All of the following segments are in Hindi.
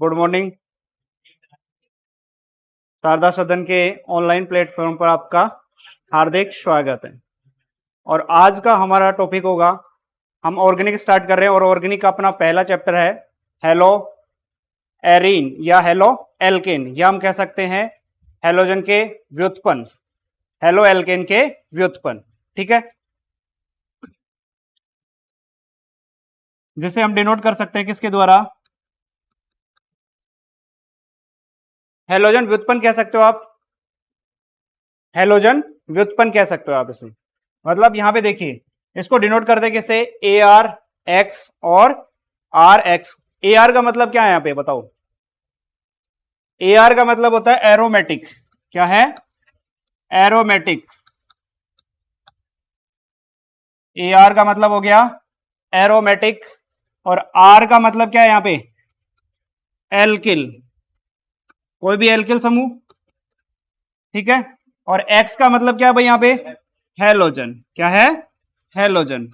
Good morning. शारदा सदन के ऑनलाइन प्लेटफॉर्म पर आपका हार्दिक स्वागत है। और आज का हमारा टॉपिक होगा, हम ऑर्गेनिक स्टार्ट कर रहे हैं और ऑर्गेनिक का अपना पहला चैप्टर है हेलो एरीन या हेलो एल्केन, या हम कह सकते हैं हेलोजन के व्युत्पन्न, हेलो एल्केन के व्युत्पन्न। ठीक है, जिसे हम डिनोट कर सकते हैं किसके द्वारा? हेलोजन व्युत्पन्न कह सकते हो आप, हेलोजन व्युत्पन्न कह सकते हो आप इसे। मतलब यहां पे देखिए, इसको डिनोट करते हैं किससे? ए आर एक्स और आर एक्स। ए आर का मतलब क्या है यहां पे बताओ? ए आर का मतलब होता है एरोमेटिक। क्या है? एरोमेटिक। ए आर का मतलब हो गया एरोमेटिक, और आर का मतलब क्या है यहां पे? एल्किल, कोई भी एल्किल समूह। ठीक है, और एक्स का मतलब क्या है भाई यहां पे? हेलोजन। क्या है? हेलोजन।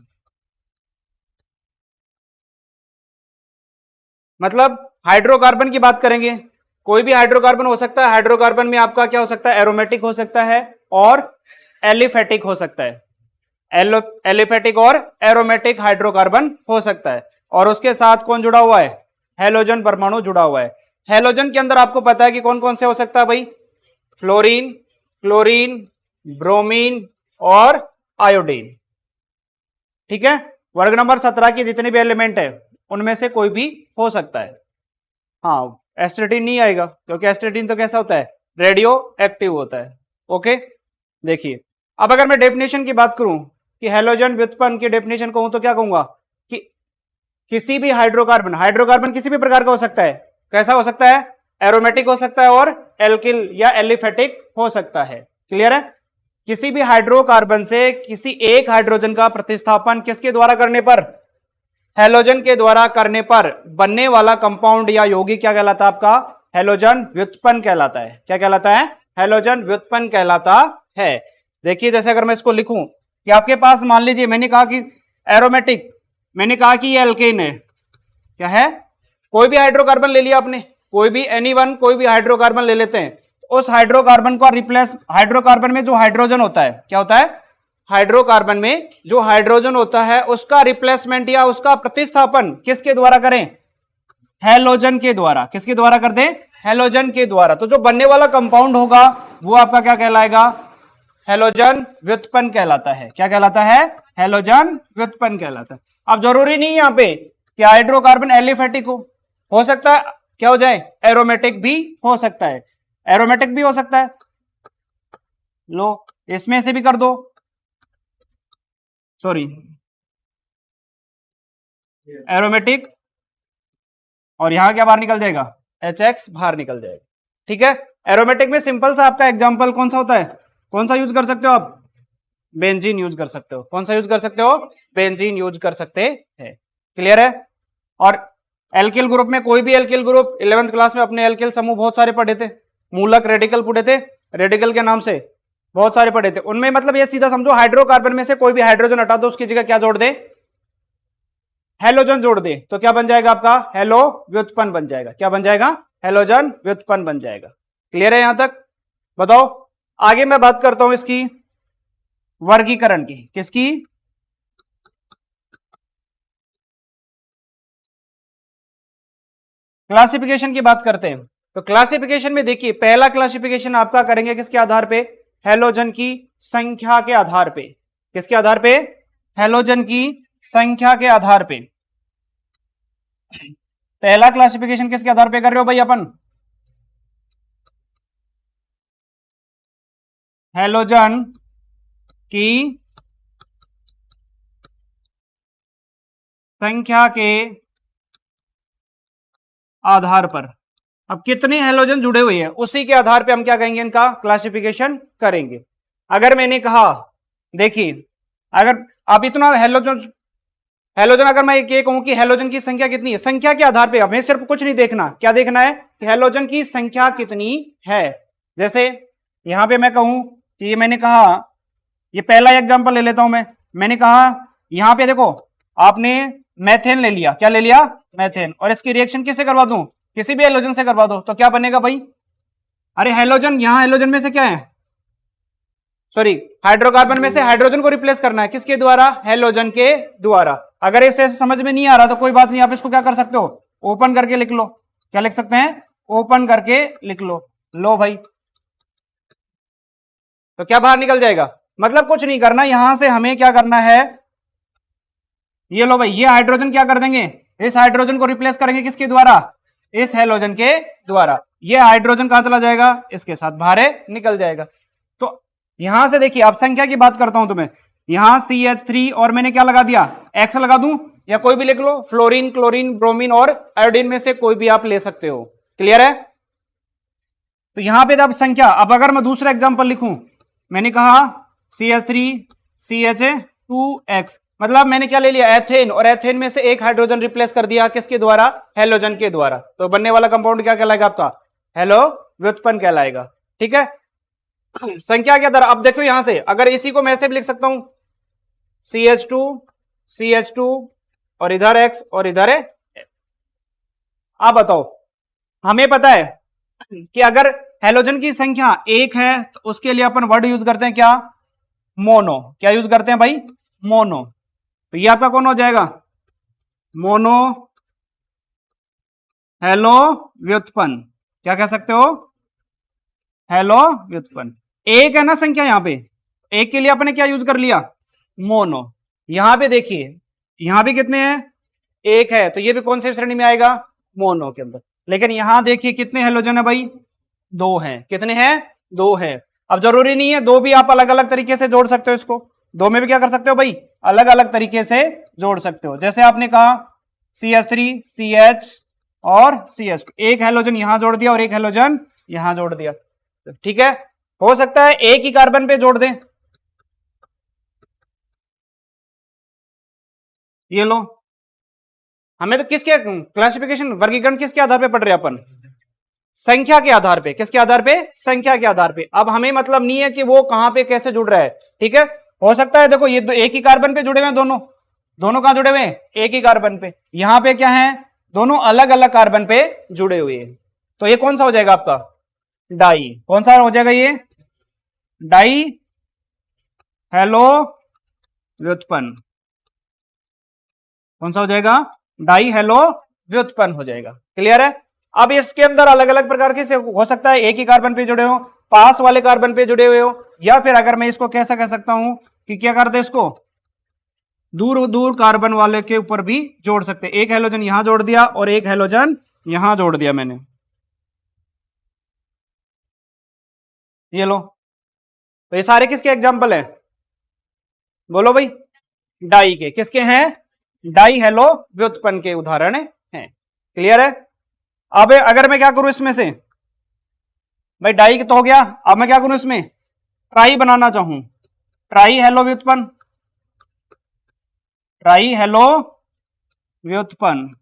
मतलब हाइड्रोकार्बन की बात करेंगे, कोई भी हाइड्रोकार्बन हो सकता है। हाइड्रोकार्बन में आपका क्या हो सकता है? एरोमेटिक हो सकता है और एलिफेटिक हो सकता है। एलिफेटिक और एरोमेटिक हाइड्रोकार्बन हो सकता है। और उसके साथ कौन जुड़ा हुआ है? हेलोजन परमाणु जुड़ा हुआ है। हेलोजन के अंदर आपको पता है कि कौन कौन से हो सकता है भाई? फ्लोरीन, क्लोरीन, ब्रोमीन और आयोडीन। ठीक है, वर्ग नंबर 17 के जितने भी एलिमेंट है उनमें से कोई भी हो सकता है। हाँ, एस्ट्रेटिन नहीं आएगा, क्योंकि एस्ट्रेटिन तो कैसा होता है? रेडियो एक्टिव होता है। ओके, देखिए अब अगर मैं डेफिनेशन की बात करूं कि हेलोजन व्युत्पन्न की डेफिनेशन कहूं तो क्या कहूंगा कि किसी भी हाइड्रोकार्बन, हाइड्रोकार्बन किसी भी प्रकार का हो सकता है। कैसा हो सकता है? एरोमेटिक हो सकता है और एल्किल या एलिफेटिक हो सकता है। क्लियर है? किसी भी हाइड्रोकार्बन से किसी एक हाइड्रोजन का प्रतिस्थापन किसके द्वारा करने पर? हेलोजन के द्वारा करने पर बनने वाला कंपाउंड या यौगिक क्या कहलाता है आपका? हेलोजन व्युत्पन्न कहलाता है। क्या कहलाता है? हेलोजन व्युत्पन्न कहलाता है। देखिए, जैसे अगर मैं इसको लिखूं कि आपके पास मान लीजिए मैंने कहा कि एरोमेटिक, मैंने कहा कि ये एल्केन है। क्या है? कोई भी हाइड्रोकार्बन ले लिया आपने, कोई भी एनीवन, कोई भी हाइड्रोकार्बन ले लेते हैं, उस हाइड्रोकार्बन को रिप्लेस, हाइड्रोकार्बन में जो हाइड्रोजन होता है, क्या होता है? हाइड्रोकार्बन में जो हाइड्रोजन होता है उसका रिप्लेसमेंट या उसका प्रतिस्थापन किसके द्वारा करें? हेलोजन के द्वारा। किसके द्वारा कर दें? हेलोजन के द्वारा। तो जो बनने वाला कंपाउंड होगा वो आपका क्या कहलाएगा? हेलोजन व्युत्पन्न कहलाता है। क्या कहलाता है? हेलोजन व्युत्पन्न कहलाता है। अब जरूरी नहीं यहां पे कि हाइड्रोकार्बन एलिफेटिक हो सकता है क्या हो जाए? एरोमेटिक भी हो सकता है। एरोमेटिक भी हो सकता है। लो, इसमें से भी कर दो, सॉरी, एरोमेटिक, और यहां क्या बाहर निकल जाएगा? HX बाहर निकल जाएगा। ठीक है, एरोमेटिक में सिंपल सा आपका एग्जांपल कौन सा होता है? कौन सा यूज कर सकते हो आप? बेंजीन यूज कर सकते हो। कौन सा यूज कर सकते हो? बेंजीन यूज कर सकते हैं। क्लियर है? और एल्किल ग्रुप में कोई भी एल्किल ग्रुप, 11th क्लास में अपने एल्किल समूह बहुत सारे पढ़े थे, मूलक रेडिकल पढ़े थे, रेडिकल के नाम से बहुत सारे पढ़े थे। उनमें मतलब ये सीधा समझो, हाइड्रोकार्बन में से कोई भी हाइड्रोजन हटा दो, उसकी जगह क्या जोड़ दे? हेलोजन जोड़ दे, तो क्या बन जाएगा आपका? हेलो व्युत्पन्न बन जाएगा। क्या बन जाएगा? हेलोजन व्युत्पन्न बन जाएगा। क्लियर है यहां तक? बताओ, आगे मैं बात करता हूं इसकी वर्गीकरण की। किसकी? क्लासिफिकेशन की बात करते हैं। तो क्लासिफिकेशन में देखिए, पहला क्लासिफिकेशन आपका करेंगे किसके आधार पे? हेलोजन की संख्या के आधार पे। किसके आधार पे? हेलोजन की संख्या के आधार पे। पहला क्लासिफिकेशन किसके आधार पे कर रहे हो भाई अपन? हेलोजन की संख्या के आधार पर। अब कितने हेलोजन जुड़े हुए हैं उसी के आधार पे हम क्या कहेंगे? इनका क्लासिफिकेशन करेंगे। अगर मैंने कहा, देखिए, अगर आप इतना हेलोजन हेलोजन अगर मैं ये कहूं कि हेलोजन की संख्या कितनी है, संख्या के आधार पे हमें सिर्फ कुछ नहीं देखना, क्या देखना है? कि हेलोजन की संख्या कितनी है। जैसे यहां पे मैं कहूं कि ये मैंने कहा, ये पहला एग्जांपल ले लेता हूं मैंने कहा यहां पे देखो, आपने मेथेन ले लिया। क्या ले लिया? मेथेन। और इसकी रिएक्शन किससे करवा दूं? किसी भी हेलोजन से करवा दो तो क्या बनेगा भाई? अरे हेलोजन, यहां हेलोजन में से क्या है, सॉरी हाइड्रोकार्बन में से हाइड्रोजन को रिप्लेस करना है, किसके द्वारा? हेलोजन के द्वारा। अगर इसे समझ में नहीं आ रहा तो कोई बात नहीं, आप इसको क्या कर सकते हो, ओपन करके लिख लो। क्या लिख सकते हैं? ओपन करके लिख लो। लो भाई, तो क्या बाहर निकल जाएगा? मतलब कुछ नहीं करना, यहां से हमें क्या करना है, ये लो भाई, ये हाइड्रोजन क्या कर देंगे, इस हाइड्रोजन को रिप्लेस करेंगे किसके द्वारा? इस हेलोजन के द्वारा। ये हाइड्रोजन कहां चला जाएगा? इसके साथ बाहर निकल जाएगा। तो यहां से देखिए, अब संख्या की बात करता हूं तुम्हें, यहां CH3 और मैंने क्या लगा दिया, X लगा दूं, या कोई भी लिख लो, फ्लोरीन, क्लोरीन, ब्रोमीन और आयोडीन में से कोई भी आप ले सकते हो। क्लियर है? तो यहां पे अब संख्या, अब अगर मैं दूसरा एग्जांपल लिखूं, मैंने कहा CH3 CH2X, मतलब मैंने क्या ले लिया, एथेन, और एथेन में से एक हाइड्रोजन रिप्लेस कर दिया किसके द्वारा? हेलोजन के द्वारा। तो बनने वाला कंपाउंड क्या कहलाएगा आपका? हेलो व्युत्पन्न कहलाएगा। ठीक है, संख्या के आधार, अब देखो यहां से अगर इसी को मैं ऐसे भी लिख सकता हूं, CH2 CH2 और इधर X और इधर है। आप बताओ, हमें पता है कि अगर हेलोजन की संख्या एक है तो उसके लिए अपन वर्ड यूज करते हैं क्या? मोनो। क्या यूज करते हैं भाई? मोनो। तो ये आपका कौन हो जाएगा? मोनो हेलो व्युत्पन्न। क्या कह सकते हो? हेलो व्युत्पन्न। एक है ना संख्या यहां पे, एक के लिए आपने क्या यूज कर लिया? मोनो। यहां पे देखिए, यहां भी कितने हैं? एक है, तो ये भी कौन सी श्रेणी में आएगा? मोनो के अंदर। लेकिन यहां देखिए कितने हेलोजन है भाई? दो हैं। कितने हैं? दो हैं। अब जरूरी नहीं है दो भी, आप अलग अलग तरीके से जोड़ सकते हो इसको, दो में भी क्या कर सकते हो भाई? अलग अलग तरीके से जोड़ सकते हो। जैसे आपने कहा CH3 CH और CH2, एक हेलोजन यहां जोड़ दिया और एक हेलोजन यहां जोड़ दिया। ठीक है, हो सकता है एक ही कार्बन पे जोड़ दें। ये लो, हमें तो किसके क्लासिफिकेशन, वर्गीकरण किसके आधार पे पढ़ रहे हैं अपन? संख्या के आधार पे। किसके आधार पे? संख्या के आधार पे। अब हमें मतलब नहीं है कि वो कहां पे कैसे जुड़ रहा है। ठीक है, हो सकता है देखो ये एक ही कार्बन पे जुड़े हुए हैं दोनों, दोनों कहां जुड़े हुए हैं? एक ही कार्बन पे। यहां पे क्या है, दोनों अलग अलग कार्बन पे जुड़े हुए हैं। तो ये कौन सा हो जाएगा आपका? डाई। कौन सा हो जाएगा ये? डाई हेलो व्युत्पन्न। कौन सा हो जाएगा? डाई हेलो व्युत्पन्न हो जाएगा। क्लियर है? अब इसके अंदर अलग अलग प्रकार के से हो सकता है एक ही कार्बन पे जुड़े हो, पास वाले कार्बन पे जुड़े हुए हो, या फिर अगर मैं इसको कैसा कह सकता हूं कि क्या कर दे, इसको दूर दूर कार्बन वाले के ऊपर भी जोड़ सकते हैं। एक हेलोजन यहां जोड़ दिया और एक हेलोजन यहां जोड़ दिया मैंने, ये लो। तो ये सारे किसके एग्जाम्पल है? बोलो भाई। डाई के। किसके हैं? डाई हेलो व्युत्पन्न के उदाहरण हैं। क्लियर है? अब अगर मैं क्या करूं इसमें से, भाई डाई तो हो गया, अब मैं क्या करूं इसमें, ट्राई बनाना चाहूं, ट्राई हेलो व्युत्पन्न, ट्राई हेलो व्युत्पन्न।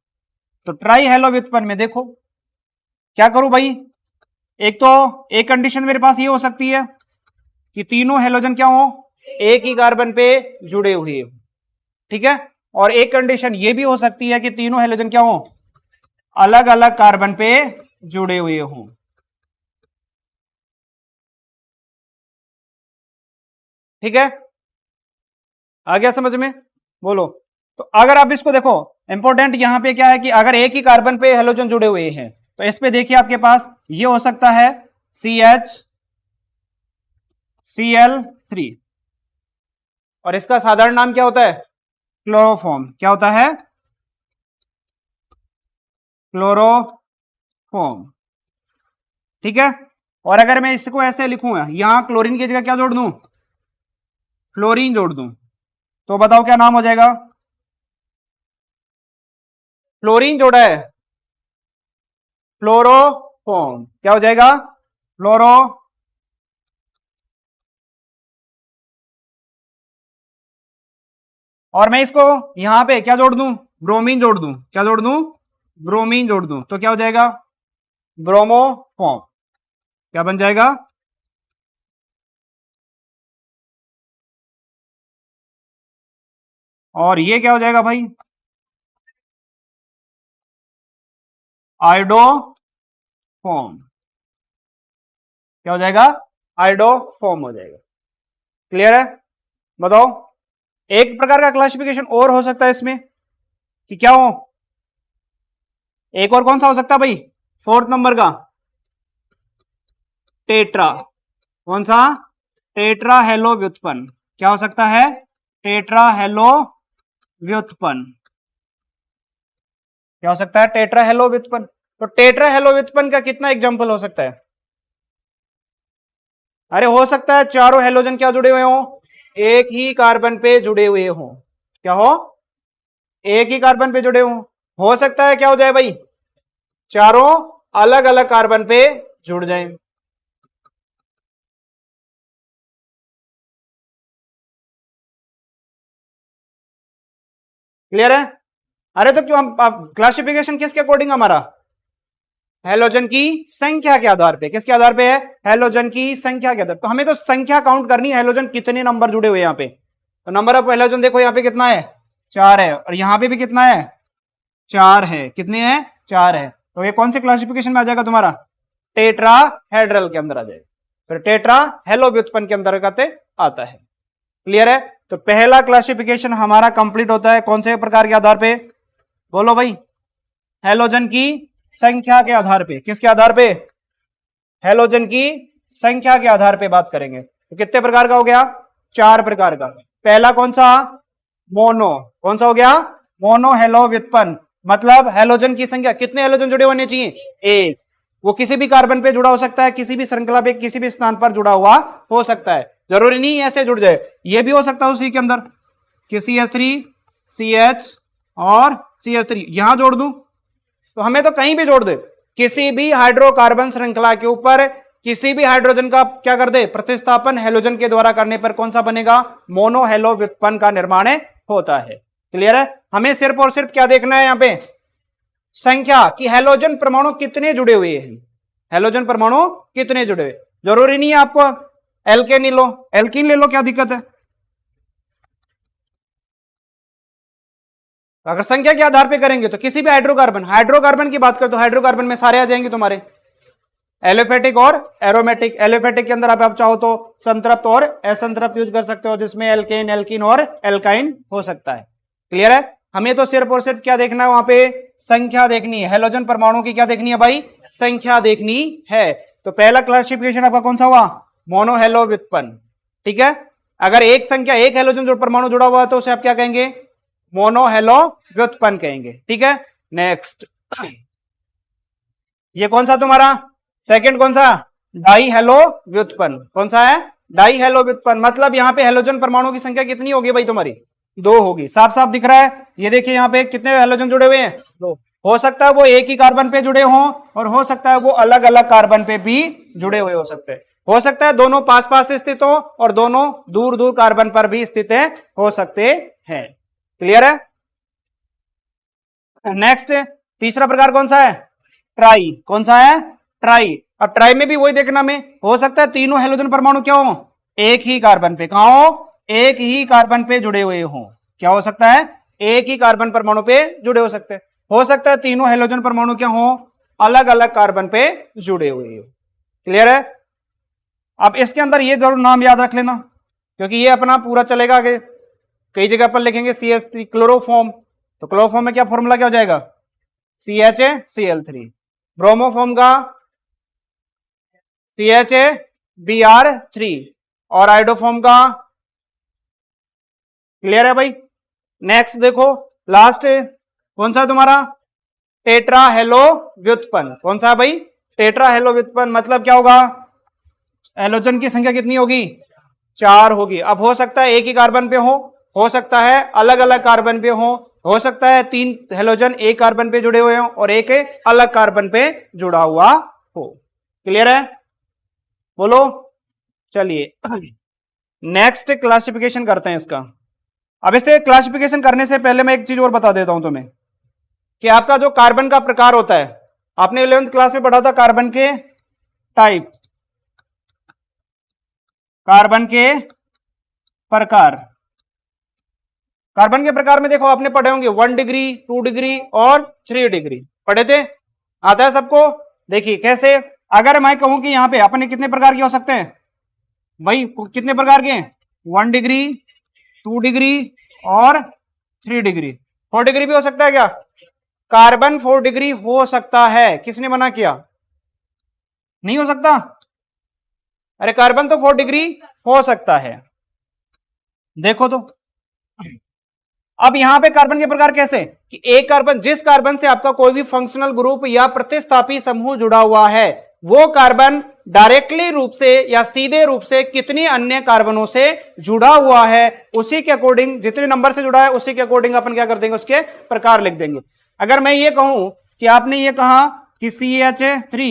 तो ट्राई हेलो व्युत्पन्न में देखो क्या करूं भाई, एक तो एक कंडीशन मेरे पास ये हो सकती है कि तीनों हेलोजन क्या हो, एक ही कार्बन पे जुड़े हुए हो। ठीक है, और एक कंडीशन ये भी हो सकती है कि तीनों हेलोजन क्या हो, अलग अलग कार्बन पे जुड़े हुए हो। ठीक है, आ गया समझ में? बोलो। तो अगर आप इसको देखो, इंपॉर्टेंट यहां पे क्या है कि अगर एक ही कार्बन पे हेलोजन जुड़े हुए हैं तो इस पे देखिए आपके पास ये हो सकता है CH Cl3, और इसका साधारण नाम क्या होता है? क्लोरोफॉर्म। क्या होता है? क्लोरोफॉर्म। ठीक है, और अगर मैं इसको ऐसे लिखूंगा, यहां क्लोरीन की जगह क्या जोड़ दूं, फ्लोरीन जोड़ दूं, तो बताओ क्या नाम हो जाएगा? फ्लोरीन जोड़ा है, फ्लोरोफॉर्म। क्या हो जाएगा? फ्लोरो। और मैं इसको यहां पे क्या जोड़ दूं, ब्रोमीन जोड़ दूं। क्या जोड़ दूं? ब्रोमीन जोड़ दूं, तो क्या हो जाएगा? ब्रोमोफॉर्म। क्या बन जाएगा? और ये क्या हो जाएगा भाई? आयोडोफॉर्म, क्या हो जाएगा? आयोडोफॉर्म हो जाएगा। क्लियर है? बताओ, एक प्रकार का क्लासिफिकेशन और हो सकता है इसमें कि क्या हो, एक और कौन सा हो सकता है भाई? फोर्थ नंबर का टेट्रा। कौन सा? टेट्रा हेलो व्युत्पन्न। क्या हो सकता है? टेट्रा हेलो व्युत्पन्न। क्या हो सकता है? टेट्रा हेलो व्युत्पन्न। तो टेट्रा हेलो व्युत्पन्न का कितना एग्जांपल हो सकता है? अरे हो सकता है चारों हेलोजन क्या जुड़े हुए हो? एक ही कार्बन पे जुड़े हुए हो। क्या हो? एक ही कार्बन पे जुड़े हो सकता है क्या हो जाए भाई? चारों अलग अलग कार्बन पे जुड़ जाएं। क्लियर है? अरे तो क्यों हम क्लासिफिकेशन किसके अकॉर्डिंग हमारा? हेलोजन की संख्या के आधार पे। किसके आधार पे है? हेलोजन की संख्या के आधार। तो हमें तो संख्या काउंट करनी है, हेलोजन कितने नंबर जुड़े हुए यहाँ पे। तो नंबर ऑफ हेलोजन देखो यहाँ पे कितना है? 4 है, और यहाँ पे भी कितना है? 4 है। कितने हैं? 4 है। तो ये कौन से क्लासिफिकेशन में आ जाएगा तुम्हारा? टेट्राहेड्रल के अंदर आ जाएगा। फिर टेट्रा हेलो व्युत्पन्न के अंतर्गत आता है। क्लियर है? तो पहला क्लासिफिकेशन हमारा कंप्लीट होता है कौन से प्रकार के आधार पे? बोलो भाई। हेलोजन की संख्या के आधार पे। किसके आधार पे? हेलोजन की संख्या के आधार पे बात करेंगे। तो कितने प्रकार का हो गया? 4 प्रकार का। पहला कौन सा? मोनो। कौन सा हो गया? मोनो हेलो व्युत्पन्न। मतलब हेलोजन की संख्या, कितने हेलोजन जुड़े होने चाहिए? एक। वो किसी भी कार्बन पे जुड़ा हो सकता है, किसी भी श्रृंखला पे किसी भी स्थान पर जुड़ा हुआ हो सकता है, जरूरी नहीं ऐसे जुड़ जाए। ये भी हो सकता है उसी के अंदर कि CH3 CH और CH3 यहां जोड़ दूं, तो हमें तो कहीं भी जोड़ दे, किसी भी हाइड्रोकार्बन श्रृंखला के ऊपर किसी भी हाइड्रोजन का क्या कर दे, प्रतिस्थापन हेलोजन के द्वारा करने पर कौन सा बनेगा? मोनो हेलो व्युत्पन्न का निर्माण होता है। क्लियर है? हमें सिर्फ और सिर्फ क्या देखना है यहां पे? संख्या, कि हेलोजन परमाणु कितने जुड़े हुए हैं। हेलोजन परमाणु कितने जुड़े हुए। जरूरी नहीं है आपको एल्केन ही लो, एल्कीन ले लो, क्या दिक्कत है? अगर संख्या के आधार पे करेंगे तो किसी भी हाइड्रोकार्बन की बात करें तो हाइड्रोकार्बन में सारे आ जाएंगे तुम्हारे, एलोफेटिक और एरोमेटिक। एलोफेटिक के अंदर आप चाहो तो संतृप्त और असंतृप्त यूज कर सकते हो, जिसमें एल्केन, एल्कीन और एल्काइन हो सकता है। क्लियर है? हमें तो सिर्फ और सिर्फ क्या देखना है वहां पे? संख्या देखनी है। हेलोजन परमाणु की क्या देखनी है भाई? संख्या देखनी है। तो पहला क्लासिफिकेशन आपका कौन सा हुआ? मोनो हेलो व्युत्पन्न। ठीक है? अगर एक संख्या, एक हेलोजन जो परमाणु जुड़ा हुआ है तो उसे आप क्या कहेंगे? मोनो हेलो व्युत्पन्न कहेंगे। ठीक है? नेक्स्ट, ये कौन सा तुम्हारा सेकंड? कौन सा? डाई हेलो व्युत्पन्न। कौन सा है? डाई हेलो व्युत्पन्न। मतलब यहां पे हेलोजन परमाणु की संख्या कितनी होगी भाई तुम्हारी? 2 होगी। साफ साफ दिख रहा है। ये देखिए यहां पे कितने हेलोजन जुड़े हुए हैं? 2। हो सकता है वो एक ही कार्बन पे जुड़े हों, और हो सकता है वो अलग अलग कार्बन पे भी जुड़े हुए हो सकते हैं। हो सकता है दोनों पास पास स्थित हो और दोनों दूर दूर कार्बन पर भी स्थित हो सकते हैं। क्लियर है? नेक्स्ट, तीसरा प्रकार कौन सा है? ट्राई। कौन सा है? ट्राई। अब ट्राई में भी वही देखना, में हो सकता है तीनों हेलोजन परमाणु क्या हो? एक ही कार्बन पे। कहां हो? एक ही कार्बन पे जुड़े हुए हो। क्या हो सकता है? एक ही कार्बन परमाणु पे जुड़े हो सकते हैं। हो सकता है तीनों हेलोजन परमाणु क्या हो? अलग अलग कार्बन पे जुड़े हुए हो। क्लियर है? अब इसके अंदर ये जरूर नाम याद रख लेना, क्योंकि ये अपना पूरा चलेगा आगे। कई जगह पर लिखेंगे CH3 क्लोरोफॉर्म, तो क्लोरोफॉर्म में क्या फॉर्मूला क्या हो जाएगा? CHCl3। ब्रोमोफॉर्म का CHBr3, और आइडोफॉर्म का। क्लियर है भाई? नेक्स्ट देखो, लास्ट कौन सा तुम्हारा? टेट्रा हेलो व्युत्पन्न। कौन सा भाई? टेट्रा हेलो व्युत्पन्न। मतलब क्या होगा? हेलोजन की संख्या कितनी होगी? 4 होगी। अब हो सकता है एक ही कार्बन पे हो सकता है अलग अलग कार्बन पे हो सकता है 3 हेलोजन एक कार्बन पे जुड़े हुए हो और एक अलग कार्बन पे जुड़ा हुआ हो। क्लियर है? बोलो। चलिए नेक्स्ट क्लासिफिकेशन करते हैं इसका। अब इसे क्लासिफिकेशन करने से पहले मैं एक चीज और बता देता हूं तुम्हें, कि आपका जो कार्बन का प्रकार होता है, आपने 11th क्लास में पढ़ा था कार्बन के टाइप, कार्बन के प्रकार। कार्बन के प्रकार में देखो आपने पढ़े होंगे 1 डिग्री, 2 डिग्री और 3 डिग्री पढ़े थे। आता है सबको? देखिए कैसे, अगर मैं कहूं कि यहां पे अपने कितने प्रकार के हो सकते हैं भाई, कितने प्रकार के? 1 डिग्री, 2 डिग्री और 3 डिग्री। 4 डिग्री भी हो सकता है क्या? कार्बन 4 डिग्री हो सकता है, किसने मना किया? नहीं हो सकता? अरे कार्बन तो 4 डिग्री हो सकता है। देखो तो, अब यहां पे कार्बन के प्रकार कैसे कि एक कार्बन, जिस कार्बन से आपका कोई भी फंक्शनल ग्रुप या प्रतिस्थापी समूह जुड़ा हुआ है, वो कार्बन डायरेक्टली रूप से या सीधे रूप से कितनी अन्य कार्बनों से जुड़ा हुआ है, उसी के अकॉर्डिंग, जितने नंबर से जुड़ा है उसी के अकॉर्डिंग अपन क्या कर देंगे, उसके प्रकार लिख देंगे। अगर मैं ये कहूं कि आपने ये कहा कि CH3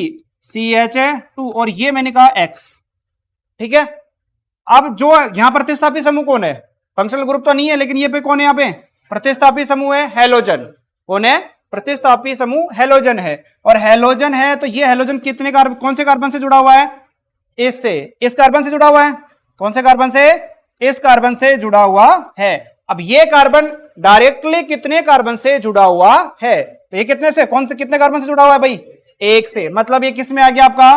CH2 और ये मैंने कहा X, ठीक है। अब जो यहां प्रतिस्थापी समूह कौन है? फंक्शनल ग्रुप तो नहीं है, लेकिन ये पे कौन है? यहाँ पे प्रतिस्थापी समूह है हेलोजन। कौन है? प्रतिस्थापी समूह हेलोजन है। और हेलोजन है तो ये हेलोजन कितने कार्बन, कौन से कार्बन से जुड़ा हुआ है? इससे, इस कार्बन से जुड़ा हुआ है। कौन से कार्बन से? इस कार्बन से जुड़ा हुआ है। अब ये कार्बन डायरेक्टली कितने कार्बन से जुड़ा हुआ है? तो ये कितने से, कौन से कितने कार्बन से जुड़ा हुआ है भाई? एक से। मतलब ये किस में आ गया आपका?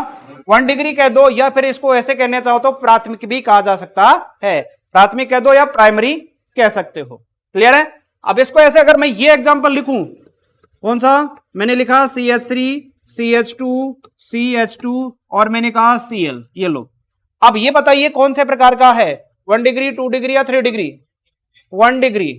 1 डिग्री कह दो, या फिर इसको ऐसे कहना चाहो तो प्राथमिक भी कहा जा सकता है। प्राथमिक कह दो या प्राइमरी कह सकते हो। क्लियर है? अब इसको ऐसे अगर मैं ये एग्जांपल लिखूं, कौन सा मैंने लिखा? CH3 CH2 CH2 और मैंने कहा Cl, ये लो। अब ये बताइए कौन से प्रकार का है? 1 डिग्री, 2 डिग्री या 3 डिग्री? 1 डिग्री।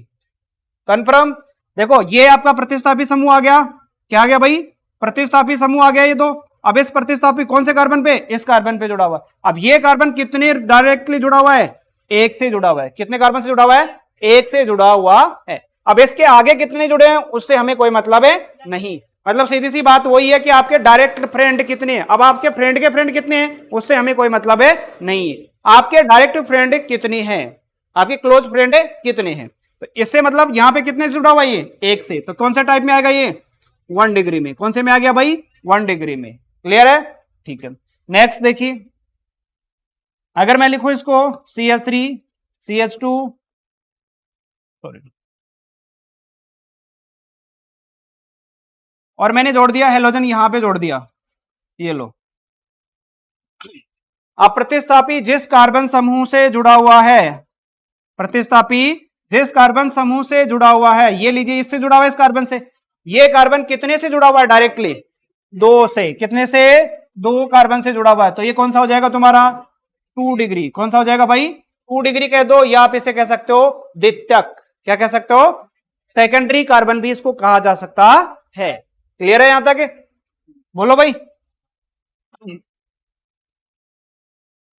कंफर्म? देखो ये आपका प्रतिस्थापी समूह आ गया। क्या आ गया भाई? प्रतिस्थापी समूह आ गया ये तो। अब इस प्रतिस्थापी कौन से कार्बन पे? इस कार्बन पे जुड़ा हुआ। अब ये कार्बन कितने डायरेक्टली जुड़ा हुआ है? एक से जुड़ा हुआ है। कितने कार्बन से जुड़ा हुआ है? एक से जुड़ा हुआ है। अब इसके आगे कितने जुड़े हैं उससे हमें कोई मतलब है नहीं। मतलब सीधी सी बात वही है कि आपके डायरेक्ट फ्रेंड कितने हैं। अब आपके फ्रेंड के फ्रेंड कितने हैं उससे हमें कोई मतलब है नहीं है। आपके डायरेक्ट फ्रेंड कितने हैं, आपके क्लोज फ्रेंड कितने हैं, तो इससे मतलब यहां पे कितने से जुड़ा हुआ है? ये एक से। तो कौन सा टाइप में आएगा ये? 1 डिग्री में। कौन से में आ गया भाई? 1 डिग्री में। क्लियर है? ठीक है। नेक्स्ट देखिए, अगर मैं लिखूं इसको CH3 CH2, सॉरी, और मैंने जोड़ दिया हेलोजन, यहां पे जोड़ दिया, ये लो। अब प्रतिस्थापी जिस कार्बन समूह से जुड़ा हुआ है, प्रतिस्थापी जिस कार्बन समूह से जुड़ा हुआ है, ये लीजिए इससे जुड़ा हुआ है, इस कार्बन से। ये कार्बन कितने से जुड़ा हुआ है डायरेक्टली? 2 से। कितने से? 2 कार्बन से जुड़ा हुआ है। तो ये कौन सा हो जाएगा तुम्हारा? 2 डिग्री। कौन सा हो जाएगा भाई? 2 डिग्री कह दो, या आप इसे कह सकते हो द्वितीयक। क्या कह सकते हो? सेकेंडरी कार्बन भी इसको कहा जा सकता है। क्लियर है यहां तक? बोलो भाई।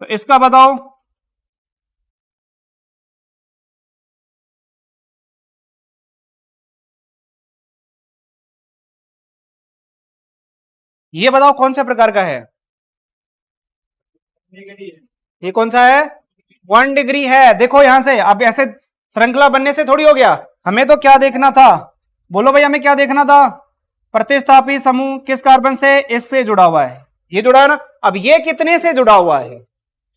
तो इसका बताओ। ये बताओ कौन से प्रकार का है? ये कौन सा है? 1 डिग्री है। देखो यहां से अब ऐसे श्रृंखला बनने से थोड़ी हो गया। हमें तो क्या देखना था? बोलो भाई, हमें क्या देखना था? प्रतिस्थापी समूह किस कार्बन से? इससे जुड़ा हुआ है। ये जुड़ा है ना। अब ये कितने से जुड़ा हुआ है?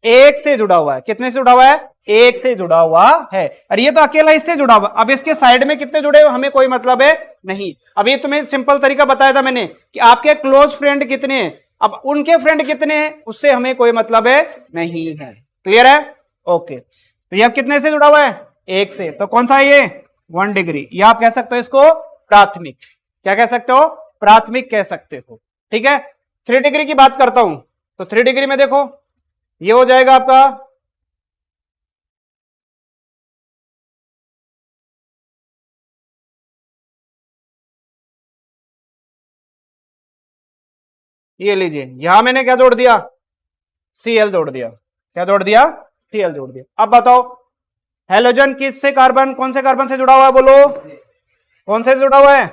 एक से जुड़ा हुआ है। कितने से जुड़ा हुआ है? एक से जुड़ा हुआ है। और ये तो अकेला इससे जुड़ा हुआ। अब इसके साइड में कितने जुड़े हुए हमें कोई मतलब है नहीं। अब ये तुम्हें सिंपल तरीका बताया था मैंने कि आपके क्लोज फ्रेंड कितने हैं, अब उनके फ्रेंड कितने हैं उससे हमें कोई मतलब है नहीं है। क्लियर है? ओके। तो ये अब कितने से जुड़ा हुआ है? एक से। तो कौन सा है ये? 1 डिग्री। या आप कह सकते हो इसको प्राथमिक। क्या कह सकते हो? प्राथमिक कह सकते हो। ठीक है। 3 डिग्री की बात करता हूं तो 3 डिग्री में देखो ये हो जाएगा आपका, ये लीजिए यहां मैंने क्या जोड़ दिया? Cl जोड़ दिया। क्या जोड़ दिया? Cl जोड़ दिया। अब बताओ हेलोजन किससे कार्बन, कौन से कार्बन से जुड़ा हुआ है? बोलो कौन से जुड़ा हुआ है?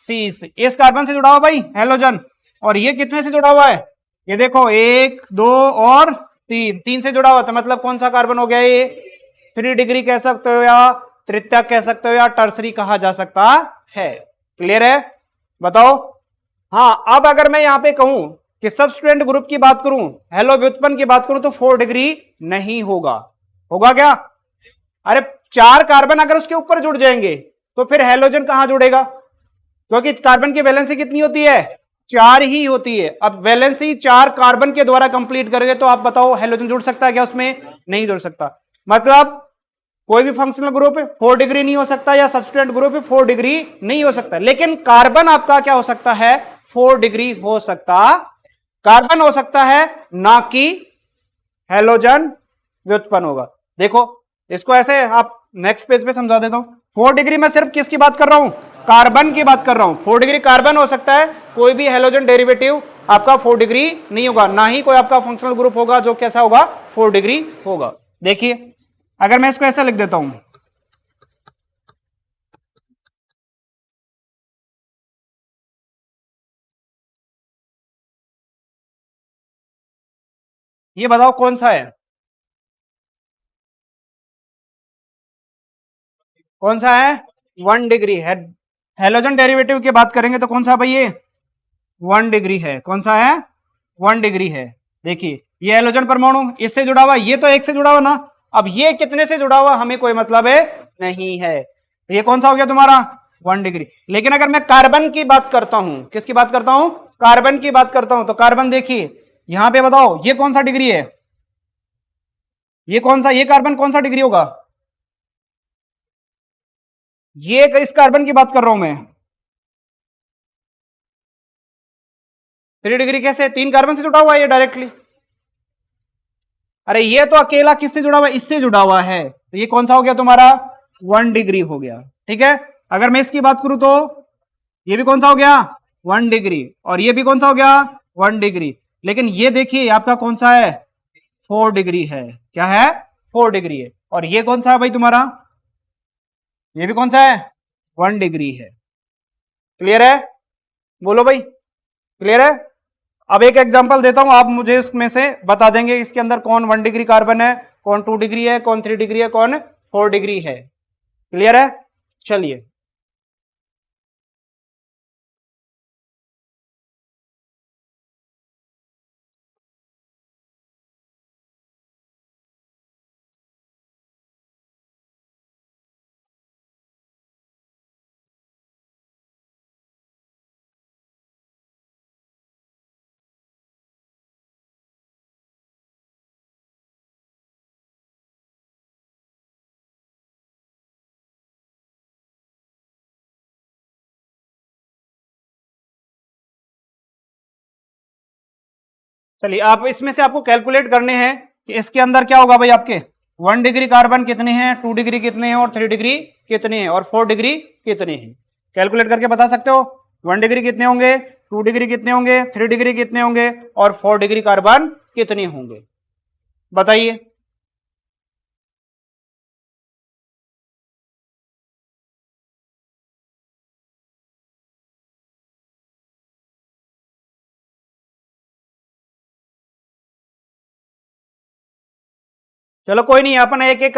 C से। इस कार्बन से जुड़ा हुआ भाई हेलोजन। और ये कितने से जुड़ा हुआ है? ये देखो 1 2 और 3 से जुड़ा हुआ था। मतलब कौन सा कार्बन हो गया ये? 3 डिग्री कह सकते हो, या तृतीयक कह सकते हो, या टर्सरी कहा जा सकता है। क्लियर है? बताओ। हाँ, अब अगर मैं यहां पे कहूं कि सबस्टेंट ग्रुप की बात करूं, हेलो व्युत्पन्न की बात करूं, तो 4 डिग्री नहीं होगा। होगा क्या? अरे 4 कार्बन अगर उसके ऊपर जुड़ जाएंगे तो फिर हेलोजन कहां जुड़ेगा? क्योंकि कार्बन की वैलेंसी कितनी होती है, 4 ही होती है। अब वैलेंसी 4 कार्बन के द्वारा कंप्लीट करोगे तो आप बताओ हेलोजन जुड़ सकता है क्या उसमें, नहीं जुड़ सकता। मतलब कोई भी फंक्शनल ग्रुप 4 डिग्री नहीं हो सकता, या सब्सटीट्यूएंट ग्रुप 4 डिग्री नहीं हो सकता, लेकिन कार्बन आपका क्या हो सकता है, 4 डिग्री हो सकता, कार्बन हो सकता है, ना कि हेलोजन व्युत्पन्न होगा। देखो इसको ऐसे आप नेक्स्ट पेज पे समझा देता हूं। 4 डिग्री में सिर्फ किसकी बात कर रहा हूं, कार्बन की बात कर रहा हूं। 4 डिग्री कार्बन हो सकता है, कोई भी हेलोजन डेरिवेटिव आपका 4 डिग्री नहीं होगा, ना ही कोई आपका फंक्शनल ग्रुप होगा जो कैसा होगा, 4 डिग्री होगा। देखिए अगर मैं इसको ऐसा लिख देता हूं, ये बताओ कौन सा है, कौन सा है, 1 डिग्री है। हेलोजन डेरिवेटिव की बात करेंगे तो कौन सा भाई, ये 1 डिग्री है। कौन सा है, 1 डिग्री है। देखिए ये हेलोजन परमाणु इससे जुड़ा हुआ, ये तो एक से जुड़ा हुआ ना, अब ये कितने से जुड़ा हुआ हमें कोई मतलब है नहीं है। तो ये कौन सा हो गया तुम्हारा, 1 डिग्री। लेकिन अगर मैं कार्बन की बात करता हूं, किसकी बात करता हूं, कार्बन की बात करता हूं, तो कार्बन देखिए यहां पे बताओ ये कौन सा डिग्री है, ये कौन सा, ये कार्बन कौन सा डिग्री होगा, ये इस कार्बन की बात कर रहा हूं मैं। 3 डिग्री कैसे, 3 कार्बन से जुड़ा हुआ है ये डायरेक्टली। अरे ये तो अकेला किससे जुड़ा हुआ है, इससे जुड़ा हुआ है, तो ये कौन सा हो गया तुम्हारा, 1 डिग्री हो गया। ठीक है, अगर मैं इसकी बात करूं तो ये भी कौन सा हो गया, 1 डिग्री, और ये भी कौन सा हो गया, 1 डिग्री। लेकिन ये देखिए आपका कौन सा है, 4 डिग्री है। क्या है, 4 डिग्री है। और ये कौन सा है भाई तुम्हारा, ये भी कौन सा है, 1 डिग्री है। क्लियर है, बोलो भाई, क्लियर है। अब एक एग्जांपल देता हूं, आप मुझे इसमें से बता देंगे इसके अंदर कौन 1 डिग्री कार्बन है, कौन 2 डिग्री है, कौन 3 डिग्री है, कौन 4 डिग्री है। क्लियर है, चलिए चलिए आप इसमें से आपको कैलकुलेट करने हैं कि इसके अंदर क्या होगा भाई, आपके 1 डिग्री कार्बन कितने हैं, 2 डिग्री कितने हैं, और 3 डिग्री कितने हैं, और 4 डिग्री कितने हैं। कैलकुलेट करके बता सकते हो 1 डिग्री कितने होंगे, 2 डिग्री कितने होंगे, 3 डिग्री कितने होंगे, और 4 डिग्री कार्बन कितने होंगे, बताइए। चलो कोई नहीं, अपन एक एक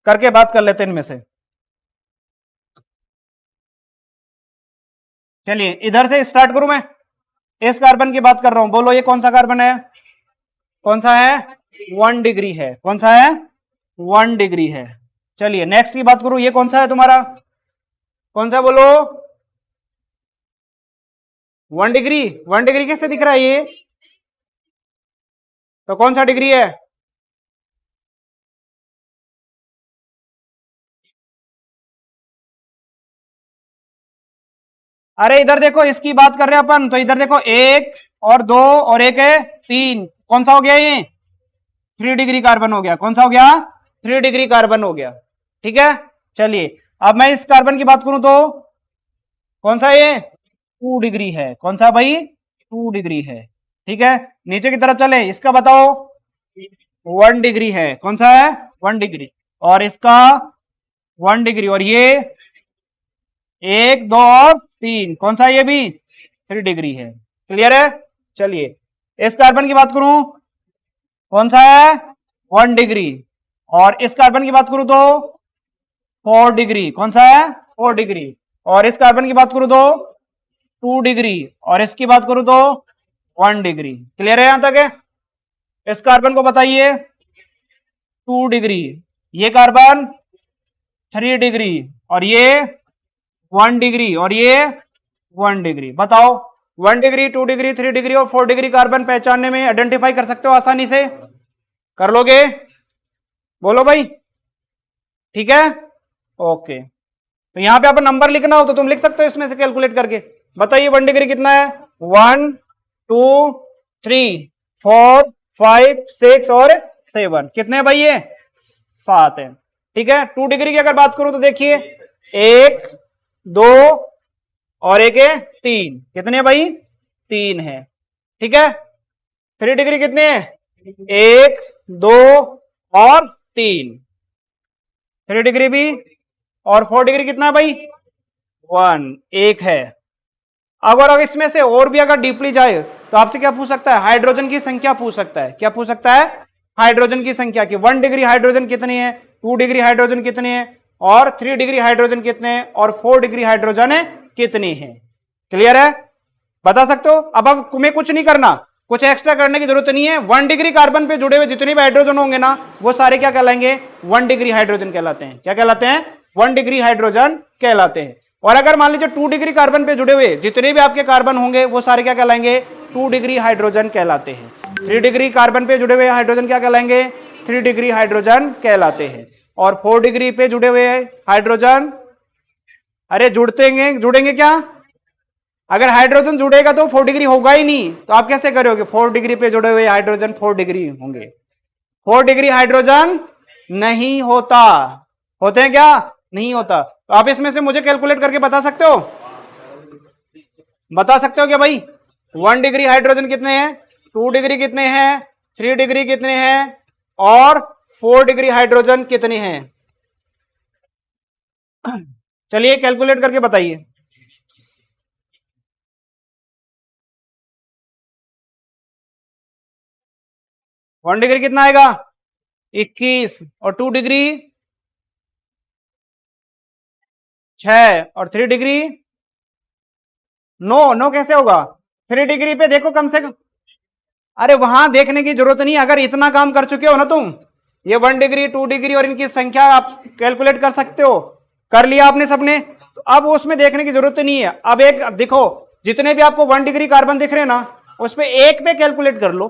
करके बात कर लेते हैं इनमें से। चलिए इधर से स्टार्ट करूं मैं, इस कार्बन की बात कर रहा हूं, बोलो ये कौन सा कार्बन है, कौन सा है, 1 डिग्री है। कौन सा है, 1 डिग्री है। चलिए नेक्स्ट की बात करूं, ये कौन सा है तुम्हारा, कौन सा बोलो, 1 डिग्री। 1 डिग्री कैसे दिख रहा है ये, तो कौन सा डिग्री है, अरे इधर देखो इसकी बात कर रहे हैं अपन, तो इधर देखो 1 और 2 और 1 है 3, कौन सा हो गया ये, 3 डिग्री कार्बन हो गया। कौन सा हो गया, 3 डिग्री कार्बन हो गया। ठीक है, चलिए अब मैं इस कार्बन की बात करूं तो कौन सा ये, 2 डिग्री है। कौन सा भाई, 2 डिग्री है। ठीक है, नीचे की तरफ चले, इसका बताओ 1 डिग्री है। कौन सा है, 1 डिग्री, और इसका 1 डिग्री, और ये 1 2 और 3, कौन सा है ये भी, 3 डिग्री है। क्लियर है, चलिए इस कार्बन की बात करूं, कौन सा है, 1 डिग्री, और इस कार्बन की बात करूं तो 4 डिग्री। कौन सा है, 4 डिग्री, और इस कार्बन की बात करूं तो 2 डिग्री, और इसकी बात करूं तो 1 डिग्री। क्लियर है यहां तक है। इस कार्बन को बताइए 2 डिग्री, ये कार्बन 3 डिग्री, और ये 1 डिग्री, और ये 1 डिग्री। बताओ 1 डिग्री, 2 डिग्री, 3 डिग्री और 4 डिग्री कार्बन पहचानने में आइडेंटिफाई कर सकते हो आसानी से? कर लोगे? बोलो भाई, ठीक है, ओके। तो यहां पे अपन नंबर लिखना हो तो तुम लिख सकते हो इसमें से कैलकुलेट करके। बताइए 1 डिग्री कितना है? 1 2 3 4 5 6 और 7। कितने हैं भाई? ये 7 है, ठीक है। 2 डिग्री की अगर बात करूं तो देखिए 1 2 और एक है 3। कितने भाई? 3 है, ठीक है। 3 डिग्री कितने हैं? 1 2 और 3। 3 डिग्री भी। और 4 डिग्री कितना है भाई? 1, एक है। अगर इसमें से और भी अगर डीपली जाए तो आपसे क्या पूछ सकता है? हाइड्रोजन की संख्या पूछ सकता है। क्या पूछ सकता है? हाइड्रोजन की संख्या की। 1 डिग्री हाइड्रोजन कितनी है, 2 डिग्री हाइड्रोजन कितनी है, और 3 डिग्री हाइड्रोजन कितने हैं, और 4 डिग्री हाइड्रोजन कितनी है। क्लियर है? बता सकते हो? अब तुम्हें कुछ नहीं करना, कुछ एक्स्ट्रा करने की जरूरत नहीं है। 1 डिग्री कार्बन पे जुड़े हुए जितने भी हाइड्रोजन होंगे ना, वो सारे क्या कहलाएंगे? 1 डिग्री हाइड्रोजन कहलाते हैं। क्या कहलाते हैं? 1 डिग्री हाइड्रोजन कहलाते हैं। और अगर मान लीजिए 2 डिग्री कार्बन पे जुड़े हुए जितने भी आपके कार्बन होंगे वो सारे क्या कहलाएंगे? 2 डिग्री हाइड्रोजन कहलाते हैं। 3 डिग्री कार्बन पे जुड़े हुए हाइड्रोजन क्या कहलाएंगे? 3 डिग्री हाइड्रोजन कहलाते हैं। और 4 डिग्री पे जुड़े हुए हाइड्रोजन, अरे जुड़ेंगे क्या? अगर हाइड्रोजन जुड़ेगा तो 4 डिग्री होगा ही नहीं, तो आप कैसे करोगे? 4 डिग्री पे जुड़े हुए हाइड्रोजन 4 डिग्री होंगे। 4 डिग्री हाइड्रोजन नहीं होता। होते हैं क्या? नहीं होता। तो आप इसमें से मुझे कैलकुलेट करके बता सकते हो? बता सकते हो क्या भाई? 1 डिग्री हाइड्रोजन कितने हैं, 2 डिग्री कितने हैं, 3 डिग्री कितने हैं, और 4 डिग्री हाइड्रोजन कितने हैं? चलिए कैलकुलेट करके बताइए। 1 डिग्री कितना आएगा? 21। और 2 डिग्री 6। और 3 डिग्री 9। 9 कैसे होगा? 3 डिग्री पे देखो कम से कम, अरे वहां देखने की जरूरत नहीं। अगर इतना काम कर चुके हो ना तुम, ये 1 डिग्री 2 डिग्री और इनकी संख्या आप कैलकुलेट कर सकते हो। कर लिया आपने सबने, तो अब उसमें देखने की जरूरत नहीं है। अब एक देखो, जितने भी आपको 1 डिग्री कार्बन दिख रहे हैं ना, उस पे एक पे कैलकुलेट कर लो।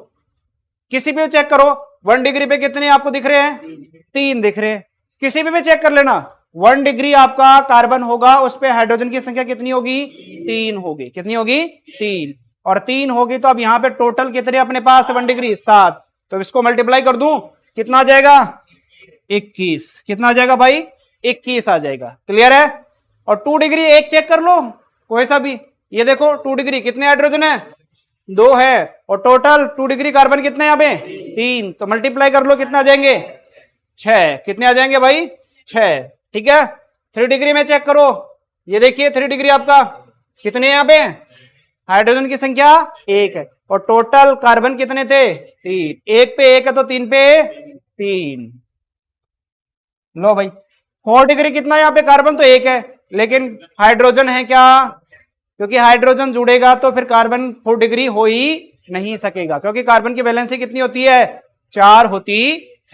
किसी भी चेक करो 1 डिग्री पे कितने आपको दिख रहे हैं? 3 दिख रहे हैं। किसी भी चेक कर लेना, 1 डिग्री आपका कार्बन होगा, उस पे हाइड्रोजन की संख्या कितनी होगी? 3 होगी। कितनी होगी? 3। और 3 होगी तो अब यहां पे टोटल कितने अपने पास? 1 डिग्री 7। तो इसको मल्टीप्लाई कर दूं, कितना आ जाएगा? 21। कितना आ जाएगा भाई? 21 आ जाएगा। क्लियर है? और 2 डिग्री एक चेक कर लो, कोई सा भी। ये देखो 2 डिग्री कितने हाइड्रोजन है? 2 है। और टोटल 2 डिग्री कार्बन कितने यहाँ पे? 3। तो मल्टीप्लाई कर लो, कितना आ जाएंगे? 6। कितने आ जाएंगे भाई? 6। ठीक है। 3 डिग्री में चेक करो, ये देखिए 3 डिग्री आपका कितने यहाँ पे? हाइड्रोजन की संख्या 1 है। और टोटल कार्बन कितने थे? 3। 1 पे 1 है तो 3 पे 3। लो भाई, 4 डिग्री कितना यहाँ पे? कार्बन तो 1 है, लेकिन हाइड्रोजन है क्या? क्योंकि हाइड्रोजन जुड़ेगा तो फिर कार्बन 4 डिग्री हो ही नहीं सकेगा, क्योंकि कार्बन की वैलेंसी कितनी होती है? 4 होती